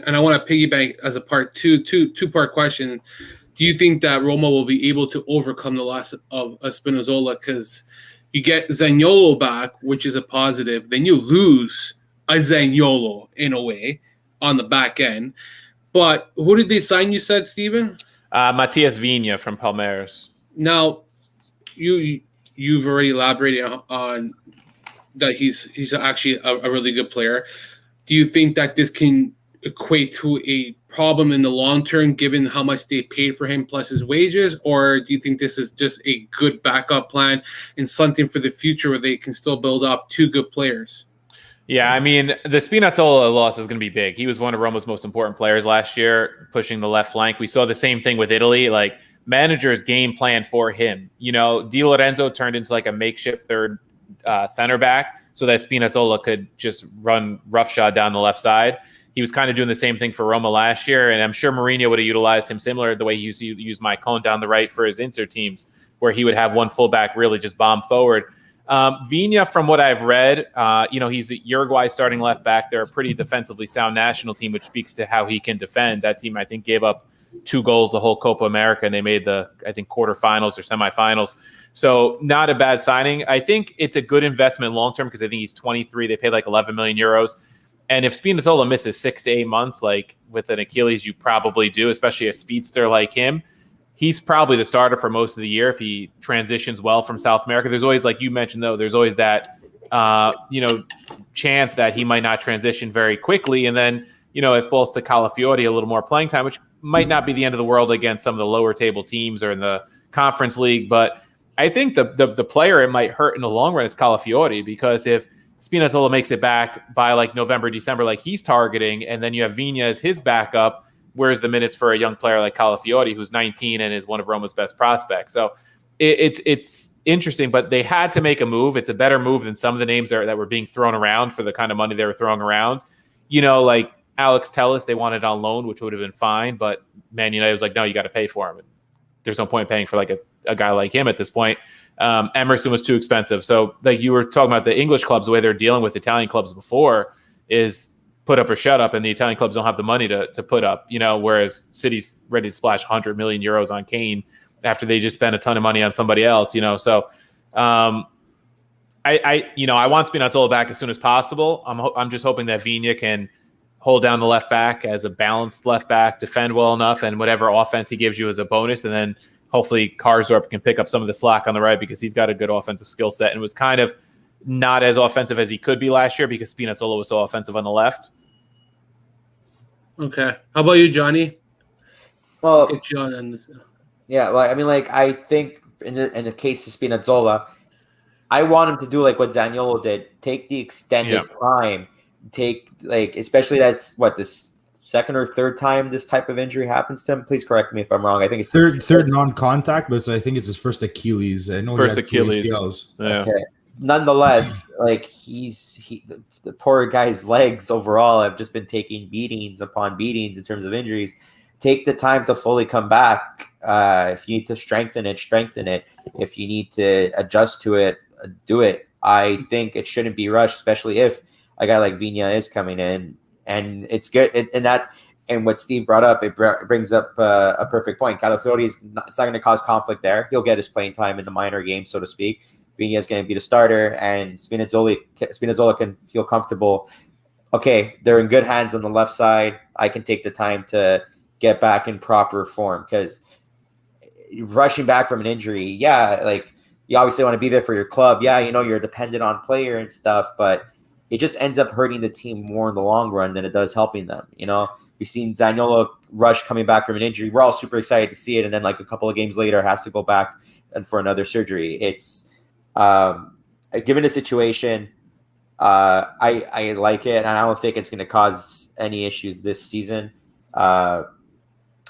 I want to piggyback as a two-part question. Do you think that Roma will be able to overcome the loss of Spinazzola? Because you get Zaniolo back, which is a positive. Then you lose a Zaniolo in a way on the back end. But who did they sign, you said, Steven? Matias Vigna from Palmeiras. Now, you've already elaborated on that he's actually a really good player. Do you think that this can equate to a problem in the long term given how much they paid for him plus his wages, or do you think this is just a good backup plan and something for the future where they can still build off 2 good players? Yeah, I mean, the Spinazzola loss is going to be big. He was one of Roma's most important players last year, pushing the left flank. We saw the same thing with Italy, like managers game plan for him. Di Lorenzo turned into like a makeshift third center back so that Spinazzola could just run roughshod down the left side. He was kind of doing the same thing for Roma last year, and I'm sure Mourinho would have utilized him similar to the way he used to use Maicon down the right for his Inter teams, where he would have one fullback really just bomb forward. Vigna, from what I've read, he's a Uruguay starting left back. They're a pretty defensively sound national team, which speaks to how he can defend. That team, I think, gave up 2 goals the whole Copa America, and they made the, quarterfinals or semifinals. So not a bad signing. I think it's a good investment long-term because I think he's 23. They paid like 11 million euros. And if Spinazzola misses 6 to 8 months, like with an Achilles, you probably do, especially a speedster like him, he's probably the starter for most of the year if he transitions well from South America. There's always, like you mentioned, though, there's always that, chance that he might not transition very quickly. And then, it falls to Calafiori a little more playing time, which might not be the end of the world against some of the lower table teams or in the Conference League. But I think the player it might hurt in the long run is Calafiori, because if Spinazzola makes it back by like November, December, like he's targeting, and then you have Vigna as his backup, where's the minutes for a young player like Calafiori, who's 19 and is one of Roma's best prospects? So it's interesting, but they had to make a move. It's a better move than some of the names that were being thrown around for the kind of money they were throwing around. Like Alex Telles, they wanted on loan, which would have been fine, but Man United was like, no, you got to pay for him. And there's no point paying for like a guy like him at this point. Emerson was too expensive. So like you were talking about the English clubs, the way they're dealing with Italian clubs before is put up or shut up, and the Italian clubs don't have the money to put up, whereas City's ready to splash 100 million euros on Kane after they just spent a ton of money on somebody else, So I want Spinazzola back as soon as possible. I'm just hoping that Vigna can hold down the left back as a balanced left back, defend well enough, and whatever offense he gives you as a bonus, and then hopefully Karsdorp can pick up some of the slack on the right because he's got a good offensive skill set and was kind of not as offensive as he could be last year because Spinazzola was so offensive on the left. Okay. How about you, Johnny? Well, Get you on this. yeah, well, I mean, like, I think in the case of Spinazzola, I want him to do like what Zaniolo did, take the extended time, especially that's what this second or third time this type of injury happens to him. Please correct me if I'm wrong. I think it's third non-contact, but I think it's his first Achilles. I know First he had Achilles. ACLs. Yeah. Okay. Nonetheless, like the poor guy's legs overall have just been taking beatings upon beatings in terms of injuries. Take the time to fully come back. If you need to strengthen it. If you need to adjust to it, do it. I think it shouldn't be rushed, especially if a guy like Vigna is coming in, and it's good. And what Steve brought up, it brings up a perfect point. Calafiori it's not going to cause conflict there. He'll get his playing time in the minor games, so to speak. Vigna is going to be the starter, and Spinazzola can feel comfortable. Okay, they're in good hands on the left side. I can take the time to get back in proper form because rushing back from an injury, like you obviously want to be there for your club. Yeah, you're dependent on player and stuff, but it just ends up hurting the team more in the long run than it does helping them. We've seen Zaniolo rush coming back from an injury. We're all super excited to see it, and then like a couple of games later has to go back and for another surgery. It's given the situation, I like it, and I don't think it's going to cause any issues this season.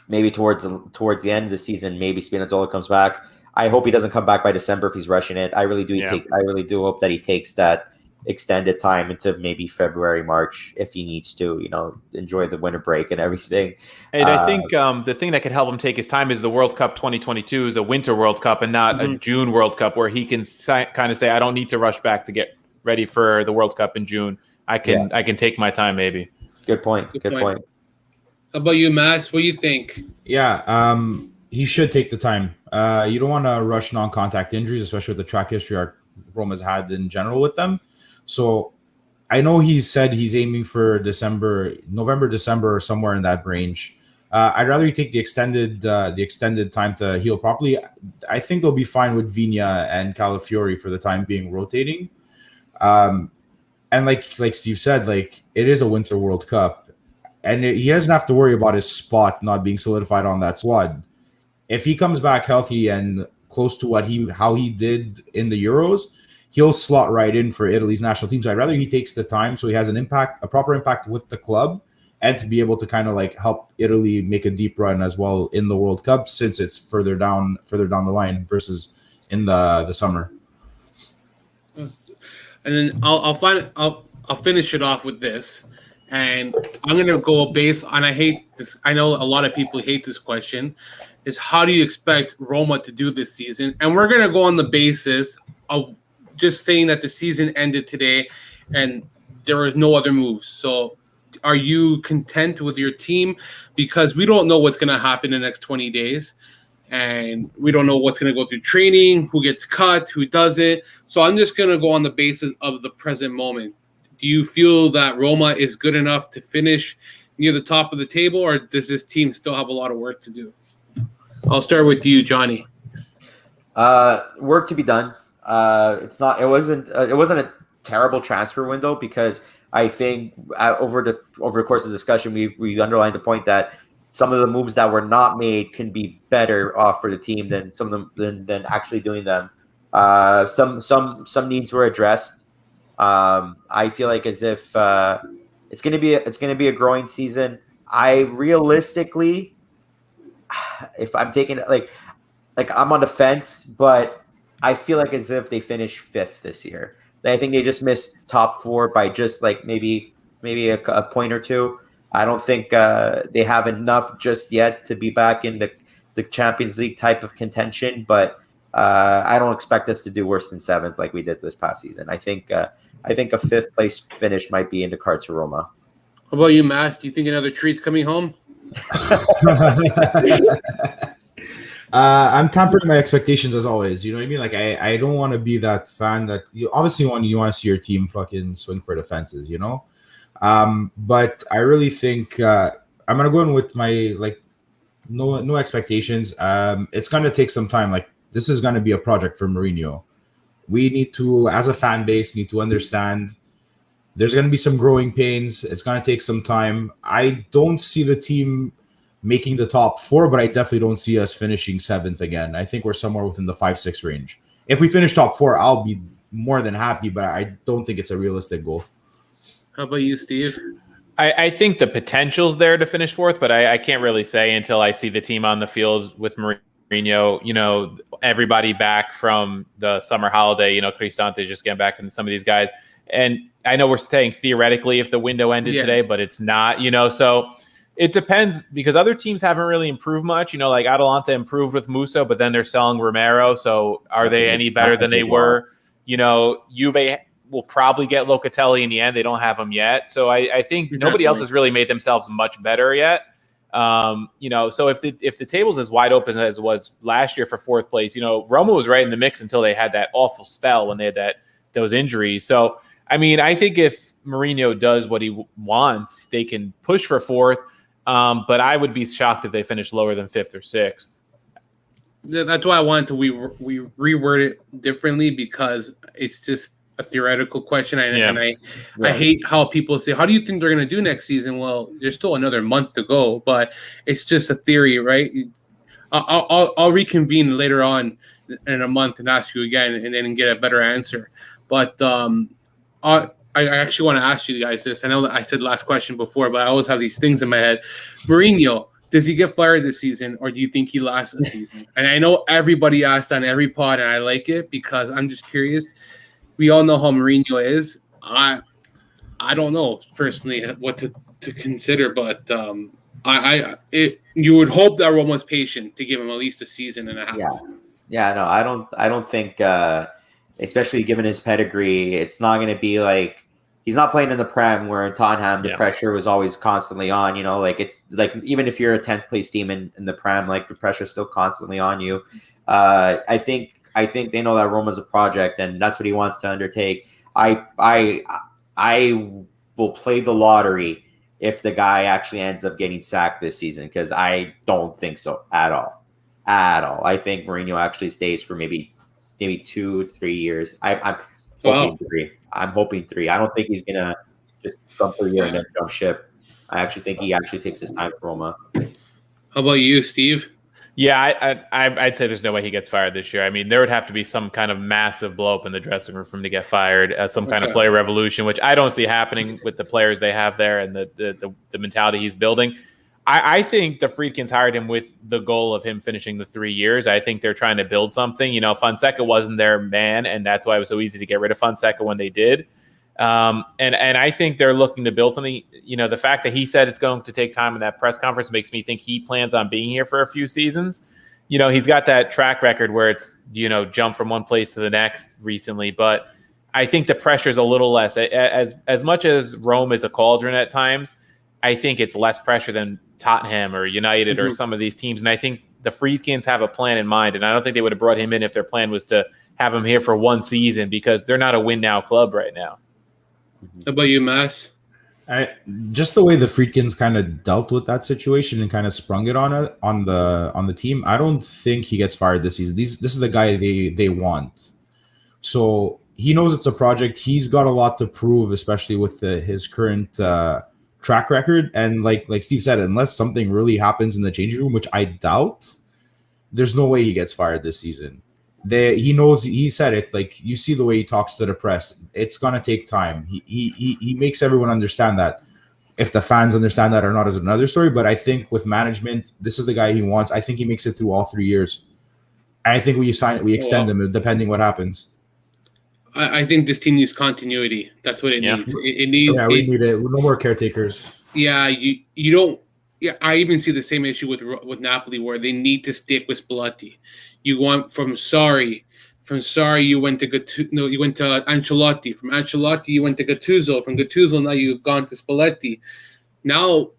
Maybe towards the end of the season, maybe Spinazzola comes back. I hope he doesn't come back by December if he's rushing it. I really do. Yeah. I really do hope that he takes that extended time into maybe February, March if he needs to. Enjoy the winter break and everything. And I think the thing that could help him take his time is the World Cup 2022 is a winter World Cup and not a June World Cup where he can kind of say, I don't need to rush back to get ready for the World Cup in June. I can take my time maybe. Good point. Good point. How about you, Mass? What do you think? Yeah, he should take the time. You don't want to rush non-contact injuries, especially with the track history Roma's had in general with them. So I know he said he's aiming for November, December, or somewhere in that range. I'd rather he take the extended time to heal properly. I think they'll be fine with Vigna and Calafiori for the time being rotating. And like Steve said, like it is a Winter World Cup, and he doesn't have to worry about his spot not being solidified on that squad. If he comes back healthy and close to how he did in the Euros, he'll slot right in for Italy's national team. So I'd rather he takes the time so he has a proper impact with the club, and to be able to kind of like help Italy make a deep run as well in the World Cup, since it's further down the line versus in the summer. And then I'll finish it off with this, and I'm gonna go based on, I hate this. I know a lot of people hate this question. Is how do you expect Roma to do this season? And we're gonna go on the basis of just saying that the season ended today, and there is no other moves. So, are you content with your team? Because we don't know what's gonna happen in the next 20 days. And we don't know what's going to go through training, who gets cut, who doesn't. So I'm just going to go on the basis of the present moment. Do you feel that Roma is good enough to finish near the top of the table, or does this team still have a lot of work to do? I'll start with you, Johnny. Work to be done. It wasn't a terrible transfer window, because I think over the course of the discussion, we underlined the point that some of the moves that were not made can be better off for the team than some of them than actually doing them. Some needs were addressed. I feel like as if it's going to be a growing season. I realistically, if I'm taking like I'm on the fence, but I feel like as if they finish fifth this year. I think they just missed top four by just like maybe a point or two. I don't think they have enough just yet to be back in the Champions League type of contention, but I don't expect us to do worse than seventh like we did this past season. I think a fifth place finish might be in the cards for Roma. How about you, Matt? Do you think another treat's coming home? I'm tempering my expectations as always. You know what I mean? Like I don't want to be that fan that you obviously you want to see your team fucking swing for the fences, you know. But I really think I'm gonna go in with my no expectations. It's gonna take some time. Like this is gonna be a project for Mourinho. We need to, as a fan base, need to understand there's gonna be some growing pains. It's gonna take some time. I don't see the team making the top 4, but I definitely don't see us finishing 7th again. I think we're somewhere within the 5-6 range. If we finish top 4, I'll be more than happy, but I don't think it's a realistic goal. How about you, Steve? I think the potential's there to finish 4th, but I can't really say until I see the team on the field with Mourinho. You know, everybody back from the summer holiday. You know, Cristante just getting back into some of these guys. And I know we're saying theoretically if the window ended today, but it's not. You know, so it depends because other teams haven't really improved much. You know, like Atalanta improved with Musa, but then they're selling Romero. So are they any better than they were? You know, Juve will probably get Locatelli in the end. They don't have him yet. So I think nobody else has really made themselves much better yet. You know, so if the table's as wide open as it was last year for 4th place, you know, Roma was right in the mix until they had that awful spell when they had those injuries. So, I mean, I think if Mourinho does what he wants, they can push for 4th. But I would be shocked if they finish lower than 5th or 6th. That's why I wanted to we reword it differently because it's just a theoretical question, and I hate how people say, "How do you think they're going to do next season?" Well, there's still another month to go, but it's just a theory, right? I'll reconvene later on in a month and ask you again, and then get a better answer. But I actually want to ask you guys this. I know that I said last question before, but I always have these things in my head. Mourinho, does he get fired this season, or do you think he lasts the season? And I know everybody asked on every pod, and I like it because I'm just curious. We all know how Mourinho is. I don't know personally what to consider, but you would hope that Roma's patient to give him at least a season and a half. Yeah. No, I don't think, especially given his pedigree, it's not going to be like he's not playing in the Prem where in Tottenham the pressure was always constantly on. You know, like it's like even if you're a 10th place team in the Prem, like the pressure's still constantly on you. I think they know that Roma's a project, and that's what he wants to undertake. I will play the lottery if the guy actually ends up getting sacked this season, because I don't think so at all. I think Mourinho actually stays for maybe 2-3 years. I'm hoping 3. I'm hoping 3. I don't think he's gonna just jump for a year and then jump ship. I actually think he actually takes his time for Roma. How about you, Steve? Yeah, I'd say there's no way he gets fired this year. I mean, there would have to be some kind of massive blow up in the dressing room for him to get fired, some kind of player revolution, which I don't see happening with the players they have there and the mentality he's building. I think the Friedkins hired him with the goal of him finishing the 3 years. I think they're trying to build something. You know, Fonseca wasn't their man, and that's why it was so easy to get rid of Fonseca when they did. And I think they're looking to build something. You know, the fact that he said it's going to take time in that press conference makes me think he plans on being here for a few seasons. You know, he's got that track record where it's, you know, jump from one place to the next recently, but I think the pressure's a little less. As much as Rome is a cauldron at times, I think it's less pressure than Tottenham or United or some of these teams. And I think the Friedkins have a plan in mind, and I don't think they would have brought him in if their plan was to have him here for one season, because they're not a win-now club right now. How about you, Mass? Just the way the Friedkins kind of dealt with that situation and kind of sprung it on the team, I don't think he gets fired this season. This is the guy they want. So he knows it's a project. He's got a lot to prove, especially with his current track record. And like Steve said, unless something really happens in the changing room, which I doubt, there's no way he gets fired this season. He knows, he said it, like you see the way he talks to the press, it's going to take time. He makes everyone understand that. If the fans understand that or not is another story, but I think with management, this is the guy he wants. I think he makes it through all 3 years. I think we extend him depending what happens. I think this team needs continuity. That's what it needs. It needs. Yeah, we need it. No more caretakers. Yeah, you don't. Yeah, I even see the same issue with Napoli, where they need to stick with Spalletti. You went from Sarri you went to you went to Ancelotti. From Ancelotti you went to Gattuso. From Gattuso now you've gone to Spalletti. Now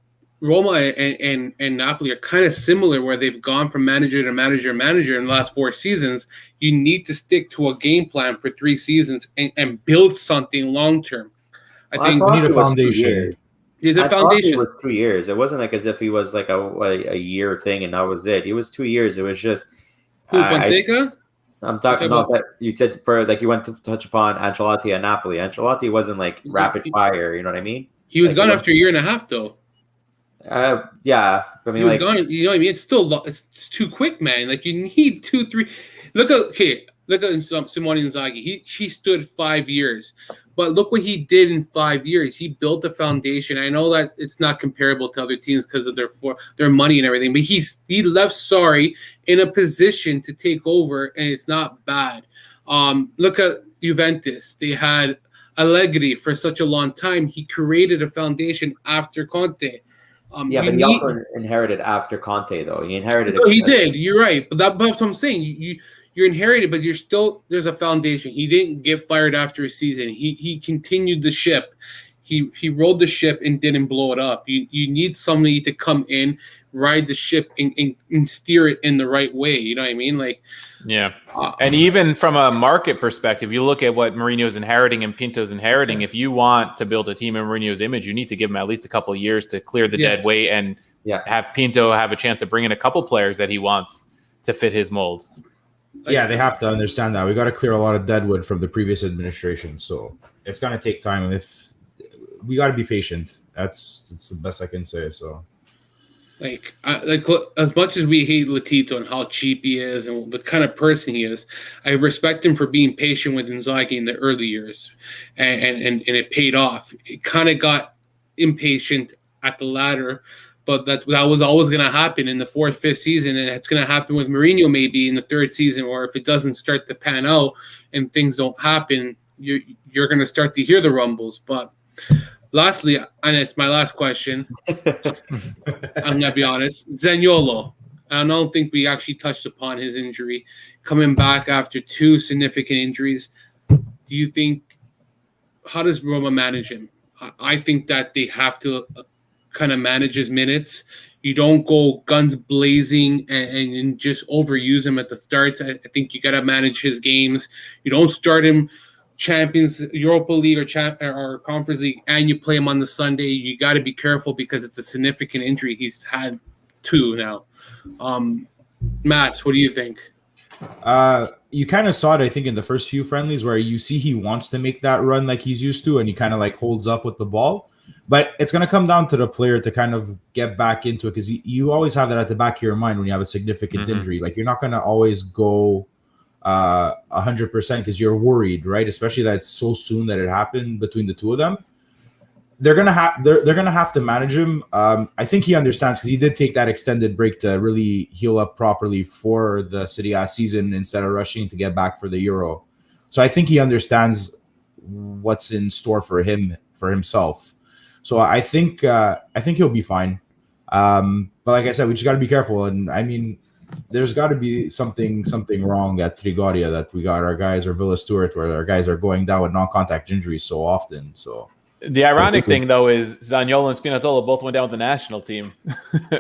Roma and Napoli are kind of similar, where they've gone from manager to manager to manager in the last 4 seasons. You need to stick to a game plan for 3 seasons and build something long term. I think we need a it was 2 foundation. years. the I thought foundation. it was 2 years. It wasn't like as if he was like a year thing and that was it. It was 2 years. It was just. Who, Fonseca? I'm talking about that. You said for like you went to touch upon Ancelotti at Napoli. Ancelotti wasn't like rapid fire. You know what I mean? He was Like, gone after a year and a half, though. Yeah. I He mean, was like, gone. You know what I mean? It's still it's too quick, man. Like you need 2, 3. Look at Simone Inzaghi. He stood 5 years, but look what he did in 5 years. He built a foundation. I know that it's not comparable to other teams because of their money and everything, but he left Sarri in a position to take over, and it's not bad. Look at Juventus. They had Allegri for such a long time. He created a foundation after Conte. but he also inherited after Conte, though. He inherited. No, he did. You're right, but that's what I'm saying. You're inherited, but you're still there's a foundation. He didn't get fired after a season. He continued the ship. He rode the ship and didn't blow it up. You need somebody to come in, ride the ship, and steer it in the right way. You know what I mean? Like, yeah. And even from a market perspective, you look at what Mourinho's inheriting and Pinto's inheriting. If you want to build a team in Mourinho's image, you need to give him at least a couple of years to clear the dead weight and have Pinto have a chance to bring in a couple players that he wants to fit his mold. Yeah, they have to understand that. We got to clear a lot of deadwood from the previous administration, so it's gonna take time. If we got to be patient, that's the best I can say. So, like as much as we hate Latito and how cheap he is and the kind of person he is, I respect him for being patient with Inzaghi in the early years, and it paid off. It kind of got impatient at the latter. But that was always going to happen in the 4th, 5th season, and it's going to happen with Mourinho maybe in the 3rd season, or if it doesn't start to pan out and things don't happen, you're going to start to hear the rumbles. But lastly, and it's my last question, I'm going to be honest, Zaniolo. I don't think we actually touched upon his injury. Coming back after 2 significant injuries, do you think – how does Roma manage him? I think that they have to – kind of manage his minutes. You don't go guns blazing and just overuse him at the start. I think you got to manage his games. You don't start him Champions, Europa League or Conference League, and you play him on the Sunday. You got to be careful because it's a significant injury. He's had 2 now. Mats, what do you think? You kind of saw it, I think, in the first few friendlies where you see he wants to make that run like he's used to, and he kind of like holds up with the ball. But it's going to come down to the player to kind of get back into it, because you always have that at the back of your mind when you have a significant injury. Like, you're not going to always go 100% because you're worried, right? Especially that it's so soon that it happened between the two of them. They're gonna have to manage him. I think he understands, because he did take that extended break to really heal up properly for the Serie A season instead of rushing to get back for the Euro. So I think he understands what's in store for himself. So I think he'll be fine. But like I said, we just got to be careful. And I mean, there's got to be something wrong at Trigoria that we got our guys, or Villa Stewart, where our guys are going down with non-contact injuries so often. So the ironic thing, though, is Zaniolo and Spinazzola both went down with the national team.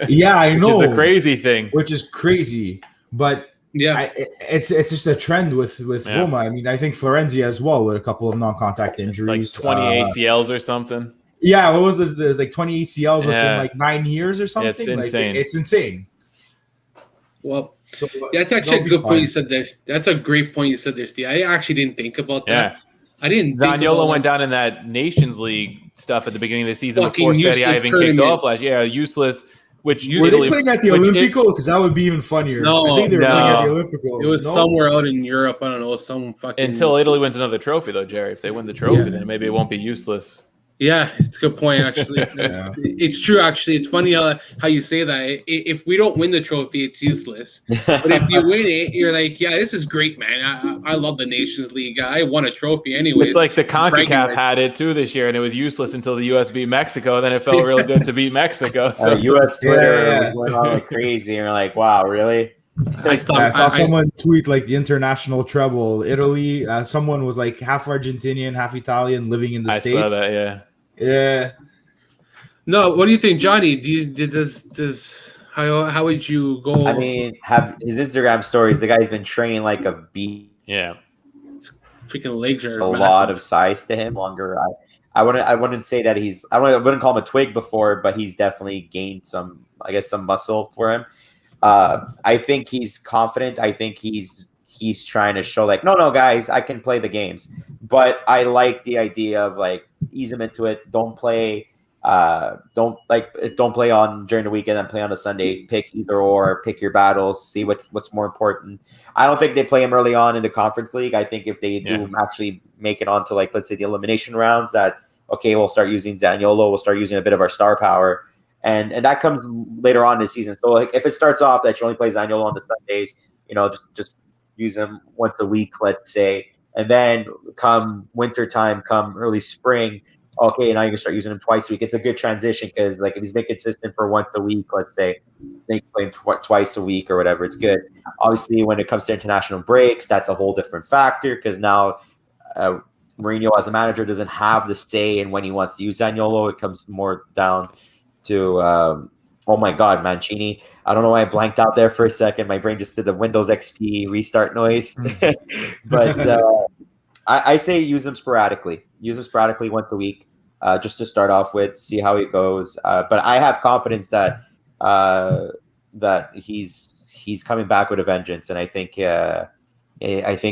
Yeah, I know. Which is the crazy thing. Which is crazy, but yeah, it's just a trend with Roma. I mean, I think Florenzi as well with a couple of non-contact injuries, it's like 20 ACLs or something. Yeah, what was it? There's like 20 ACLs within like 9 years or something. It's insane. It's insane. Well, that's actually a good point you said there. That's a great point you said there, Steve. I actually didn't think about that. I didn't. Zaniolo went down in that Nations League stuff at the beginning of the season before Serie A even kicked off last year. Yeah, useless. Which were they playing at the Olimpico? Because that would be even funnier. No, I think they were playing at the Olimpico. It was somewhere out in Europe. I don't know. Some fucking. Until Italy wins another trophy, though, Jerry. If they win the trophy, then maybe it won't be useless. Yeah, it's a good point, actually. It's true, actually. It's funny how you say that. If we don't win the trophy, it's useless. But if you win it, you're like, yeah, this is great, man. I love the Nations League. I won a trophy anyways. It's like the CONCACAF had it, too, this year, and it was useless until the U.S. beat Mexico. Then it felt really good to beat Mexico. So U.S. Twitter went on like crazy, and you're like, wow, really? I saw someone tweet like the international treble. Italy, someone was like half Argentinian, half Italian, living in the States. I saw that, Yeah. No, what do you think, Johnny? Does how would you go? I mean, have his Instagram stories. The guy's been training like a beast. Yeah. Freaking legs are A massive. lot of size to him. Longer. I wouldn't say that he's. I wouldn't call him a twig before, but he's definitely gained some. I guess some muscle for him. I think he's confident. I think he's trying to show like, no, guys, I can play the games. But I like the idea of like ease him into it. Don't play. Don't play on during the weekend and play on a Sunday. Pick either or. Pick your battles. See what's more important. I don't think they play him early on in the conference league. I think if they do actually make it onto like let's say the elimination rounds, that okay, we'll start using Zaniolo. We'll start using a bit of our star power. And that comes later on in the season. So like if it starts off that you only play Zaniolo on the Sundays, just use him once a week, let's say, and then come winter time, come early spring, okay, now you can start using him twice a week. It's a good transition because like if he's been consistent for once a week, let's say, they play him twice a week or whatever, it's good. Obviously, when it comes to international breaks, that's a whole different factor because now Mourinho as a manager doesn't have the say in when he wants to use Zaniolo. It comes more down to oh my god, Mancini. I don't know why I blanked out there for a second. My brain just did the Windows XP restart noise. But I say use them sporadically. Use them sporadically once a week, just to start off with, see how it goes. But I have confidence that he's coming back with a vengeance, and I think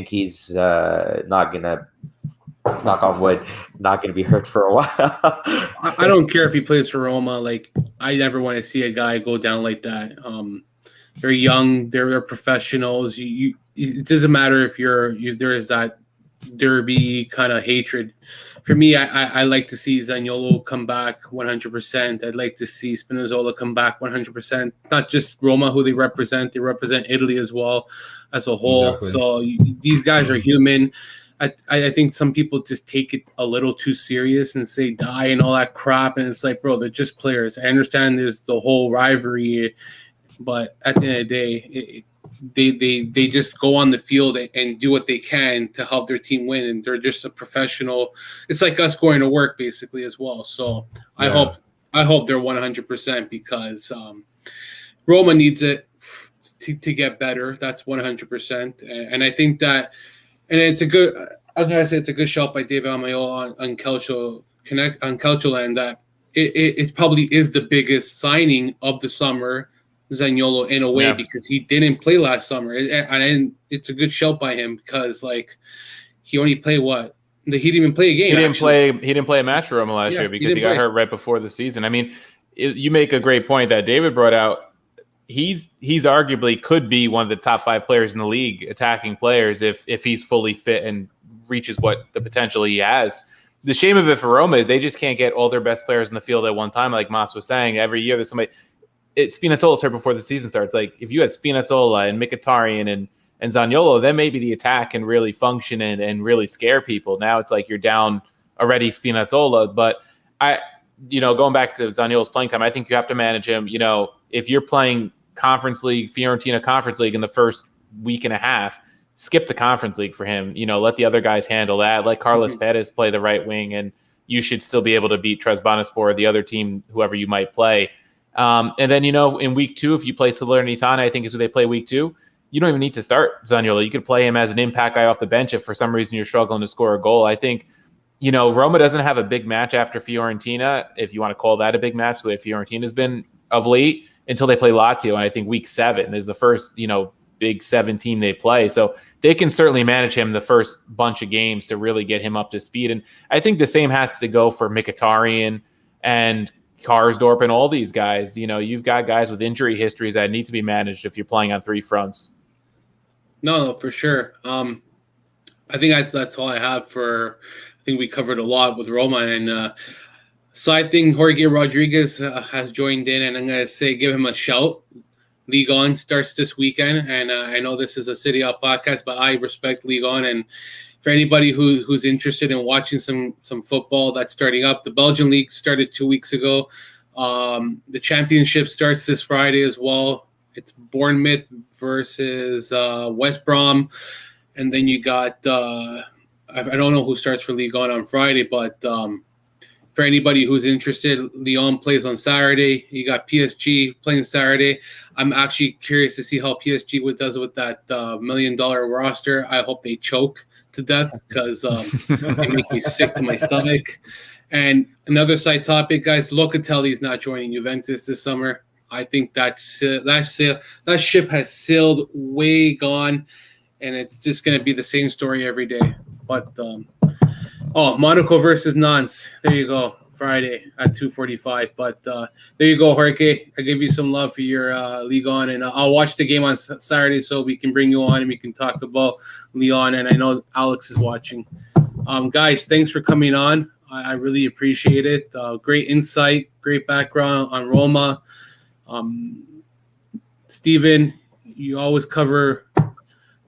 he's not gonna, knock on wood, not gonna be hurt for a while. I don't care if he plays for Roma. Like I never want to see a guy go down like that. They're young. They're professionals. It doesn't matter if there is that derby kind of hatred. For me, I like to see Zaniolo come back 100%. I'd like to see Spinazzola come back 100%. Not just Roma, who they represent Italy as well as a whole. Exactly. So these guys are human. I think some people just take it a little too serious and say die and all that crap. And it's like, bro, they're just players. I understand there's the whole rivalry, but at the end of the day, they just go on the field and do what they can to help their team win. And they're just a professional. It's like us going to work basically as well. So I hope they're 100% because Roma needs it to get better. That's 100%. And I think that, and it's a good, I'm going to say it's a good shout by David Amayo on Calcio Connect, on Calcio Land, that it probably is the biggest signing of the summer, Zaniolo, in a way, because he didn't play last summer. And it's a good shout by him because, like, he only played what? He didn't even play a game. He didn't play a match for Roma last year because he got hurt right before the season. I mean, you make a great point that David brought out. He's arguably could be one of the top 5 players in the league, attacking players, if he's fully fit and reaches what the potential he has. The shame of it for Roma is they just can't get all their best players in the field at one time. Like Mas was saying, every year there's somebody. Spinazzola's hurt before the season starts. Like if you had Spinazzola and Mkhitaryan and Zaniolo, then maybe the attack can really function and really scare people. Now it's like you're down already Spinazzola. But going back to Zaniolo's playing time, I think you have to manage him. If you're playing Conference League, Fiorentina Conference League in the first week and a half, skip the Conference League for him. Let the other guys handle that. Let Carlos Perez play the right wing, and you should still be able to beat Trabzonspor, the other team, whoever you might play. And then, in week 2, if you play Salernitana, I think is who they play week 2, you don't even need to start Zaniolo. You could play him as an impact guy off the bench if for some reason you're struggling to score a goal. I think, Roma doesn't have a big match after Fiorentina, if you want to call that a big match, the way Fiorentina's been of late, until they play Lazio. And I think week 7 is the first, big 7 team they play. So they can certainly manage him the first bunch of games to really get him up to speed. And I think the same has to go for Mkhitaryan and Karsdorp and all these guys. You've got guys with injury histories that need to be managed if you're playing on 3 fronts. No, for sure. I think that's all I have for. I think we covered a lot with Roma. And side thing, Jorge Rodriguez has joined in, and I'm going to give him a shout. Ligue 1 starts this weekend, and I know this is a City Up podcast, but I respect Ligue 1. And for anybody who's interested in watching some football that's starting up, the Belgian League started 2 weeks ago. The championship starts this Friday as well. It's Bournemouth versus West Brom. And then you got, I don't know who starts for Ligue 1 on Friday, but for anybody who's interested, Lyon plays on Saturday. You got PSG playing Saturday. I'm actually curious to see how PSG does with that $1 million roster. I hope they choke to death because they make me sick to my stomach. And another side topic, guys, Locatelli is not joining Juventus this summer. I think that ship has sailed way gone, and it's just going to be the same story every day. But Monaco versus Nantes. There you go. Friday at 2:45. But there you go, Jorge. I give you some love for your Ligue 1, and I'll watch the game on Saturday so we can bring you on and we can talk about Lyon. And I know Alex is watching. Guys, thanks for coming on. I really appreciate it. Great insight, great background on Roma. Steven, you always cover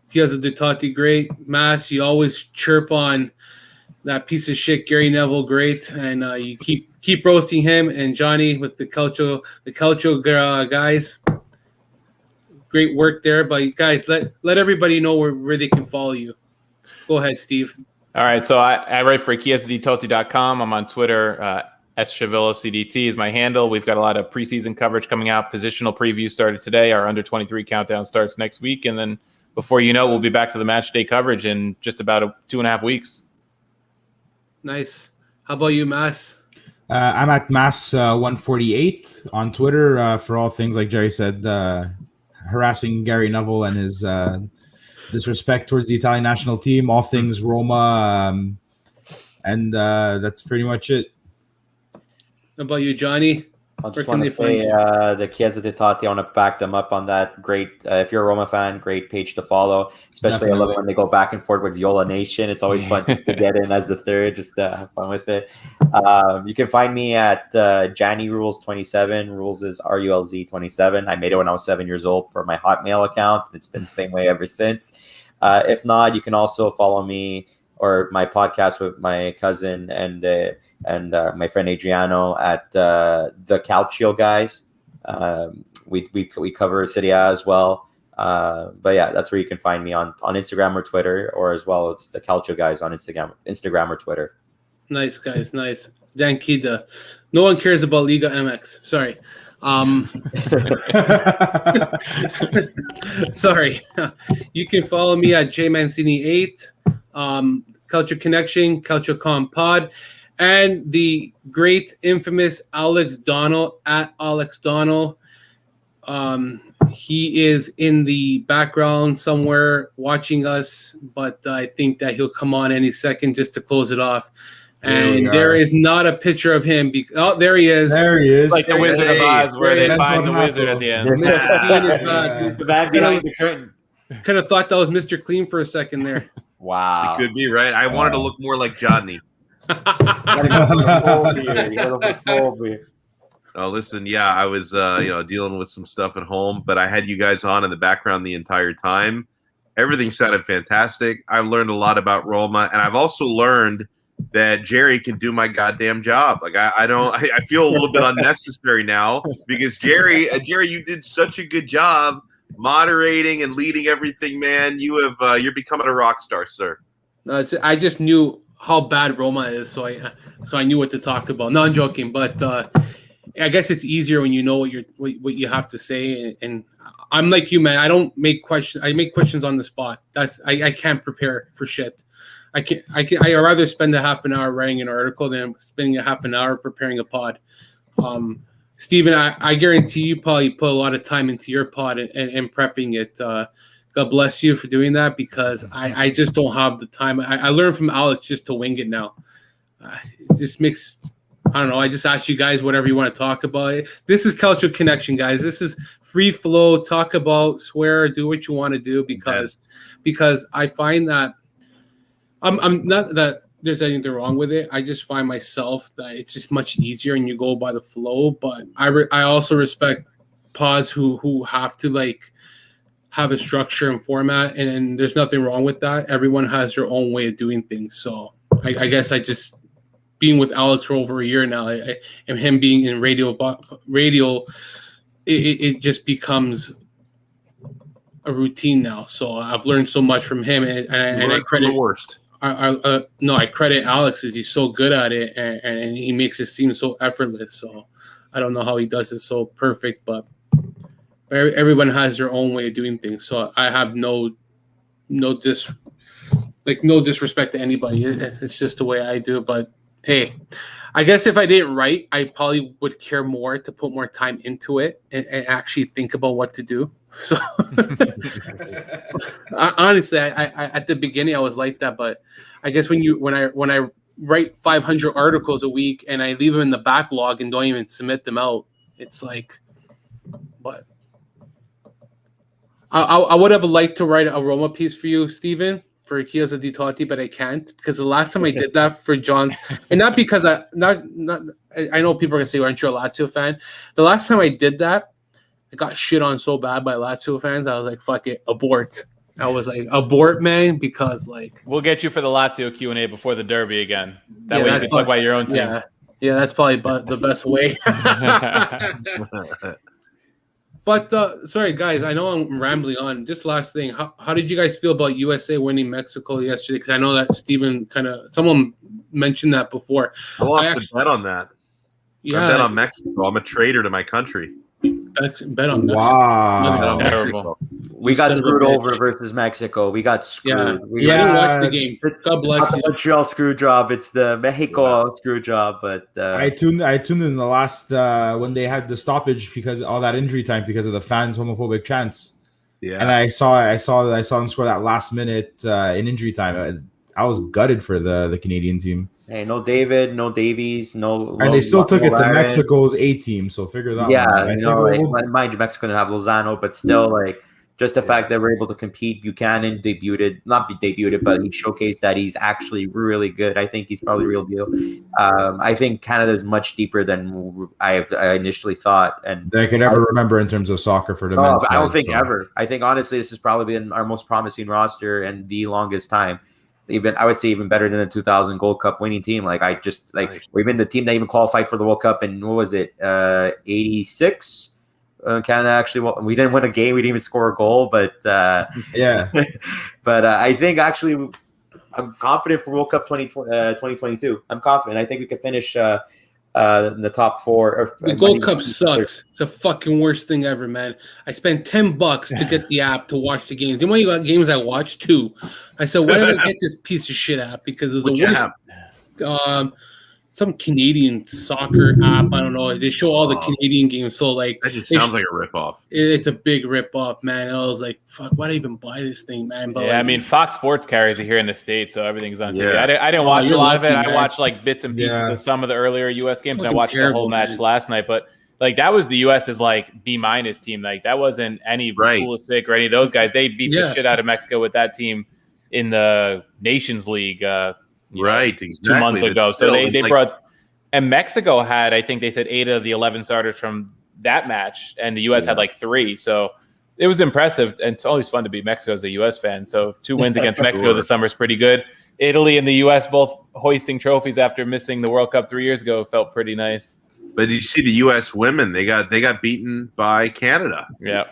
Chiesa di Totti great. Mass, you always chirp on that piece of shit Gary Neville great, and you keep roasting him. And Johnny with the Calcio guys, great work there. But guys, let everybody know where they can follow you. Go ahead, Steve. All right, so I write for chiesaditotti.com. I'm on Twitter. SChivilloCDT is my handle. We've got a lot of preseason coverage coming out. Positional preview started today. Our under 23 countdown starts next week, and then before you know, we'll be back to the match day coverage in just about 2.5 weeks. Nice. How about you, Mass? I'm at Mass148 on Twitter for all things, like Jerry said, harassing Gary Neville and his disrespect towards the Italian national team, all things Roma, and that's pretty much it. How about you, Johnny? I just want to say the Chiesa di Totti, I want to back them up on that. Great. If you're a Roma fan, great page to follow. Especially I love it when they go back and forth with Viola Nation. It's always fun to get in as the third, just to have fun with it. You can find me at Janny Rules 27. Rules is RULZ 27. I made it when I was 7 years old for my Hotmail account. It's been the same way ever since. If not, you can also follow me or my podcast with my cousin and my friend Adriano at the Calcio guys. We cover Serie A as well. But yeah, that's where you can find me on Instagram or Twitter, or as well as the Calcio guys on Instagram or Twitter. Nice, guys. Nice. Dan Kida. No one cares about Liga MX. Sorry. Sorry. You can follow me at jmancini8, Culture Connection, CultureCom Pod, and the great, infamous Alex Donald at Alex Donald. He is in the background somewhere watching us, but I think that he'll come on any second just to close it off. And there is not a picture of him. There he is. There he is. Like the Wizard of Oz, where they find the wizard at the end. The bad behind the curtain. Could have thought that was Mr. Clean for a second there. Wow. It could be, right? I wanted to look more like Johnny. Oh, listen, yeah, I was dealing with some stuff at home, but I had you guys on in the background the entire time. Everything sounded fantastic. I've learned a lot about Roma, and I've also learned that Jerry can do my goddamn job. Like I feel a little bit unnecessary now because Jerry, you did such a good job moderating and leading everything, man. You're becoming a rock star, sir. I just knew how bad Roma is, so I knew what to talk about. No, I'm joking, but I guess it's easier when you know what you have to say. And I'm like you, man. I don't make questions. I make questions on the spot. I can't prepare for shit. I'd rather spend a half an hour writing an article than spending a half an hour preparing a pod. Steven, I guarantee you probably put a lot of time into your pod and prepping it. God bless you for doing that, because I just don't have the time. I learned from Alex just to wing it now. It just makes, I don't know. I just ask you guys whatever you want to talk about. This is Cultural Connection, guys. This is free flow. Talk about, swear, do what you want to do, because I find that I'm not that there's anything wrong with it. I just find myself that it's just much easier and you go by the flow. But I also respect pods who have to have a structure and format, and there's nothing wrong with that. Everyone has their own way of doing things. So I guess I just, being with Alex for over a year now, and him being in radio, it just becomes a routine now. So I've learned so much from him, and I credit the worst. I credit Alex because he's so good at it, and he makes it seem so effortless. So I don't know how he does it so perfect, but everyone has their own way of doing things. So I have no disrespect to anybody. It's just the way I do it. But hey, I guess if I didn't write, I probably would care more to put more time into it and actually think about what to do. So honestly, I at the beginning I was like that, but I guess when I write 500 articles a week and I leave them in the backlog and don't even submit them out, it's like, but I would have liked to write a Roma piece for you, Steven, for Chiesa di Totti, but I can't because the last time I did that for John's, and not because I know people are gonna say, aren't you a Lazio fan? The last time I did that, I got shit on so bad by Lazio fans. I was like, fuck it, abort. I was like, abort, man, because like We'll get you for the Lazio Q&A before the derby again. That way you can talk about your own team. Yeah, that's probably the best way. But sorry, guys, I know I'm rambling on. Just last thing, how did you guys feel about USA winning Mexico yesterday? Because I know that Steven someone mentioned that before. I lost a bet on that. Yeah, I bet on Mexico. I'm a traitor to my country. Bet on Mexico. Wow. Terrible. We got screwed over versus Mexico. We got screwed. Yeah, We I didn't Yeah. watch the game. God bless Not the you. Montreal screw job. It's the Mexico screw job. But I tuned in the last when they had the stoppage because all that injury time because of the fans' homophobic chants. Yeah. And I saw them score that last minute in injury time. I was gutted for the Canadian team. hey, no David, no Davies, no. And they still took it to Laren. Mexico's A team, so figure that Yeah, one out. I you think know, we'll- like mind you, Mexico didn't have Lozano, but still, like just the fact that we're able to compete. Buchanan but he showcased that he's actually really good. I think he's probably real deal. I think Canada is much deeper than I initially thought, and that I could ever remember in terms of soccer for the men's. I don't side, think so. ever. I think honestly, this has probably been our most promising roster and the longest time. Even I would say even better than the 2000 Gold Cup winning team. Like I just like we're even the team that even qualified for the World Cup in what was it 86. Canada actually we didn't win a game. We didn't even score a goal, but Yeah. but I think actually I'm confident for World Cup 2022. I'm confident. I think we can finish in the top four. The Gold Cup sucks. It's the fucking worst thing ever, man. I spent $10 to get the app to watch the games. You know what games I watched? 2. I said, why did I get this piece of shit app? Because it's the worst. Some Canadian soccer app. I don't know. They show all the Canadian games. So like That just sounds like a ripoff. it's a big ripoff, man. I was like, fuck, why did I even buy this thing, man? But Yeah, like, I mean, Fox Sports carries it here in the States, so everything's on TV. Yeah. I didn't watch a you're lot of it. lucky, I man. watched like bits and pieces Yeah. of some of the earlier U.S. games. And I Fucking watched the terrible, whole match man. last night, but like that was the U.S.'s like B- team. Like that wasn't any Pulisic or any of those guys. They beat the shit out of Mexico with that team in the Nations League. Exactly. 2 months ago. So Still, they brought. And Mexico had, I think they said 8 of the 11 starters from that match, and the U.S. had like 3. So it was impressive, and it's always fun to be Mexico as a U.S. fan. So 2 wins against Mexico this summer is pretty good. Italy and the U.S. both hoisting trophies after missing the World Cup 3 years ago felt pretty nice. But did you see the U.S. women? They got beaten by Canada. Yeah.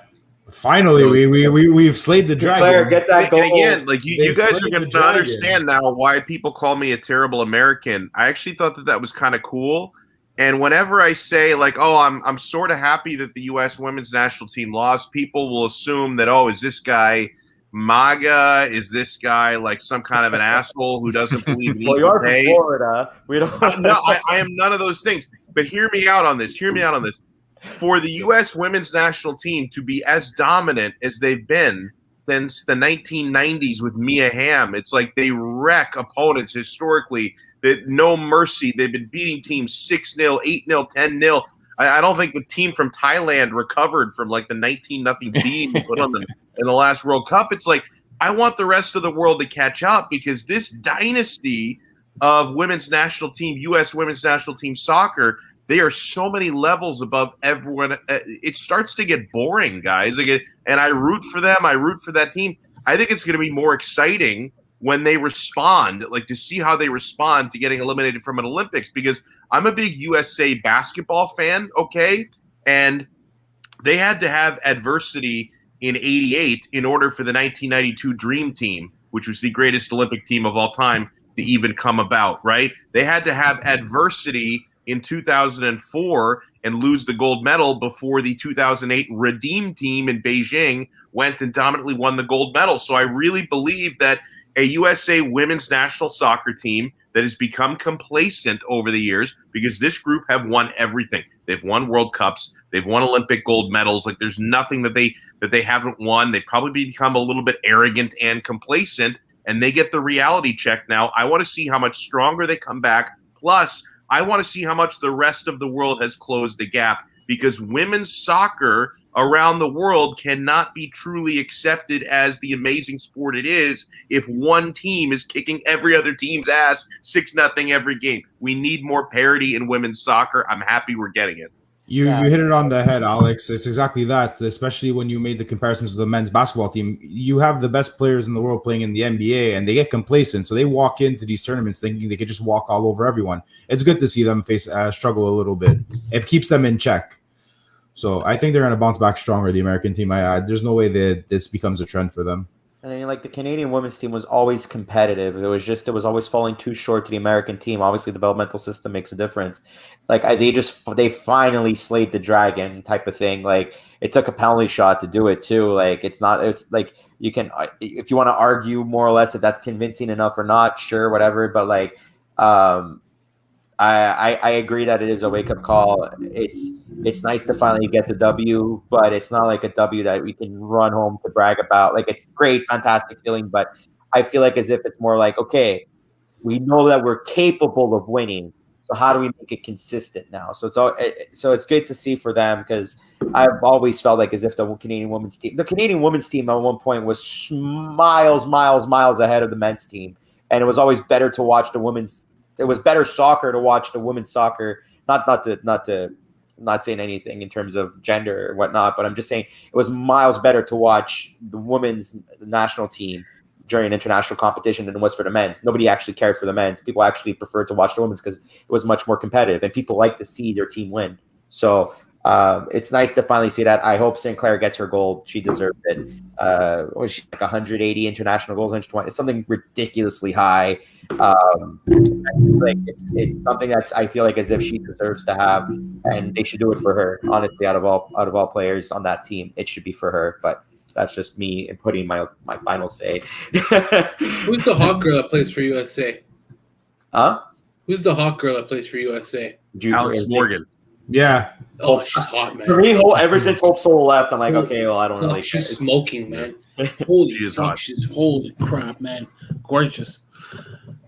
Finally, we've slayed the dragon. Claire, get that goal. And again, like you They guys are slayed going the to dragon. understand now why people call me a terrible American. I actually thought that was kind of cool. And whenever I say like, "Oh, I'm sort of happy that the U.S. women's national team lost," people will assume that, "Oh, is this guy MAGA? Is this guy like some kind of an asshole who doesn't believe in Well, you equal are from pay?" Florida. We don't. No, I am none of those things. But hear me out on this. For the U.S. women's national team to be as dominant as they've been since the 1990s with Mia Hamm, it's like they wreck opponents historically. That no mercy. They've been beating teams 6-0, 8-0, 10-0. I don't think the team from Thailand recovered from like the 19-0 beating they put on them in the last World Cup. It's like I want the rest of the world to catch up because this dynasty of women's national team, U.S. women's national team soccer, they are so many levels above everyone. It starts to get boring, guys. And I root for them. I root for that team. I think it's going to be more exciting when they respond, like to see how they respond to getting eliminated from an Olympics, because I'm a big USA basketball fan, okay? And they had to have adversity in '88 in order for the 1992 Dream Team which was the greatest Olympic team of all time, to even come about, right? They had to have adversity in 2004 and lose the gold medal before the 2008 Redeem team in Beijing went and dominantly won the gold medal. So I really believe that a USA women's national soccer team that has become complacent over the years, because this group have won everything. They've won World Cups. They've won Olympic gold medals. Like, there's nothing that they haven't won. They probably become a little bit arrogant and complacent, and they get the reality check now. I want to see how much stronger they come back. Plus, I want to see how much the rest of the world has closed the gap, because women's soccer around the world cannot be truly accepted as the amazing sport it is if one team is kicking every other team's ass 6-0 every game. We need more parity in women's soccer. I'm happy we're getting it. You hit it on the head, Alex. It's exactly that, especially when you made the comparisons with the men's basketball team. You have the best players in the world playing in the NBA, and they get complacent. So they walk into these tournaments thinking they could just walk all over everyone. It's good to see them struggle a little bit. It keeps them in check. So I think they're going to bounce back stronger, the American team. There's no way that this becomes a trend for them. I mean, like, the Canadian women's team was always competitive. It was always falling too short to the American team. Obviously, the developmental system makes a difference. Like, they finally slayed the dragon type of thing. Like, it took a penalty shot to do it too. Like, it's like, you can, if you want to argue more or less if that's convincing enough or not, sure, whatever. But like, I agree that it is a wake-up call. It's nice to finally get the W, but it's not like a W that we can run home to brag about. Like, it's great, fantastic feeling, but I feel like as if it's more like, okay, we know that we're capable of winning, so how do we make it consistent now? So it's good to see for them, because I've always felt like as if the Canadian women's team at one point was miles ahead of the men's team, and it was always better to watch the women's. It was better soccer to watch the women's soccer. Not saying anything in terms of gender or whatnot, but I'm just saying it was miles better to watch the women's national team during international competition than it was for the men's. Nobody actually cared for the men's. People actually preferred to watch the women's because it was much more competitive, and people like to see their team win. So it's nice to finally see that. I hope Sinclair gets her gold. She deserved it. Was she like 180 international goals? 120? It's something ridiculously high. Like, it's something that I feel like as if she deserves to have, and they should do it for her. Honestly, out of all players on that team, it should be for her. But that's just me and putting my final say. Who's the hot girl that plays for USA? Huh? Who's the hot girl that plays for USA? Alex Morgan. Yeah. Oh, she's hot, man. For me, ever since Hope Solo left, I'm like, okay, well, I don't really. She's smoking, man. Holy fuck, holy crap, man. Gorgeous.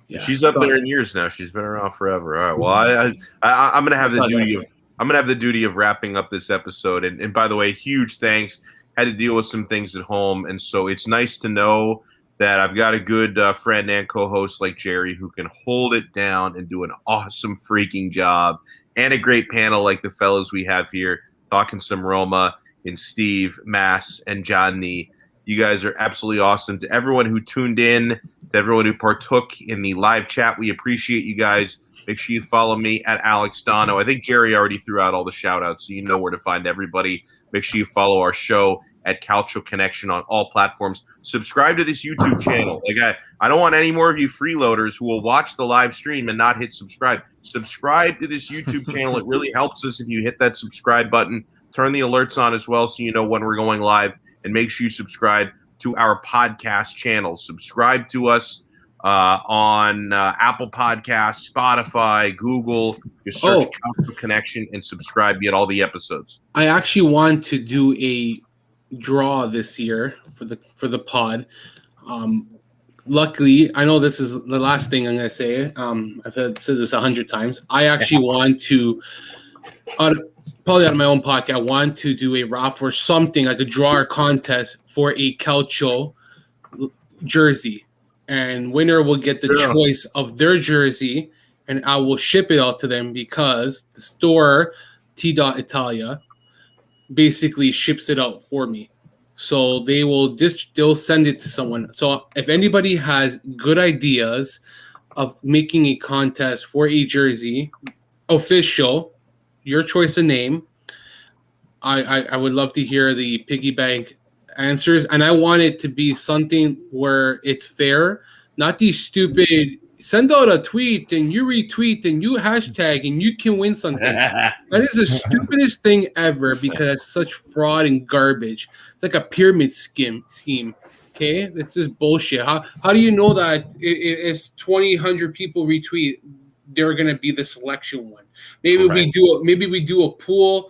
Yeah. She's up there in years now. She's been around forever. All right. Well, I'm gonna have the duty of wrapping up this episode. And by the way, huge thanks. Had to deal with some things at home, and so it's nice to know that I've got a good friend and co-host like Jerry who can hold it down and do an awesome freaking job, and a great panel like the fellows we have here talking some Roma and Steve, Mass, and Johnny. You guys are absolutely awesome. To everyone who tuned in, to everyone who partook in the live chat, we appreciate you guys. Make sure you follow me at Alex Dono. I think Jerry already threw out all the shout-outs, so you know where to find everybody. Make sure you follow our show at Calcio Connection on all platforms. Subscribe to this YouTube channel. Like, I don't want any more of you freeloaders who will watch the live stream and not hit subscribe. Subscribe to this YouTube channel. It really helps us if you hit that subscribe button. Turn the alerts on as well so you know when we're going live. And make sure you subscribe to our podcast channel. Subscribe to us on Apple Podcasts, Spotify, Google. You search Calcio Connection and subscribe. Get all the episodes. I actually want to do a draw this year for the pod. Luckily, I know this is the last thing I'm going to say. I've said this 100 times. I actually want to, probably on my own podcast, I want to do a raffle or something, like a draw or contest for a Calcio jersey. And winner will get the choice of their jersey, and I will ship it out to them because the store, T.Italia, basically ships it out for me. So they'll send it to someone. So if anybody has good ideas of making a contest for a jersey, official, your choice of name, I would love to hear the piggy bank answers, and I want it to be something where it's fair, not these stupid. Send out a tweet and you retweet and you hashtag and you can win something. That is the stupidest thing ever because it's such fraud and garbage. It's like a pyramid scheme. Okay, it's just bullshit. How do you know that if 100 people retweet, they're gonna be the selection one? Maybe we do a pool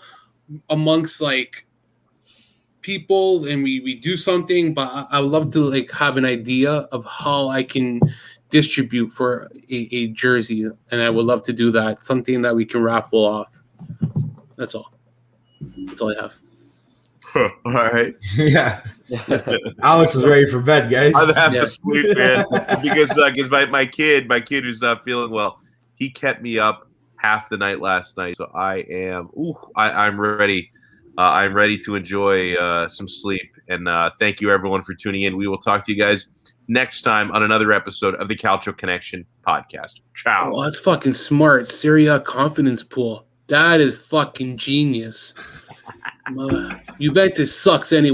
amongst like people and we do something, but I would love to like have an idea of how I can distribute for a jersey, and I would love to do that. Something that we can raffle off. That's all. That's all I have. All right. Yeah. Alex is ready for bed, guys. I have to sleep, man, because my kid who's not feeling well, he kept me up half the night last night, so I'm ready. I'm ready to enjoy some sleep, and thank you everyone for tuning in. We will talk to you guys next time on another episode of the Calcio Connection podcast. Ciao. Oh, that's fucking smart. Serie A confidence pool. That is fucking genius. Juventus sucks anyway.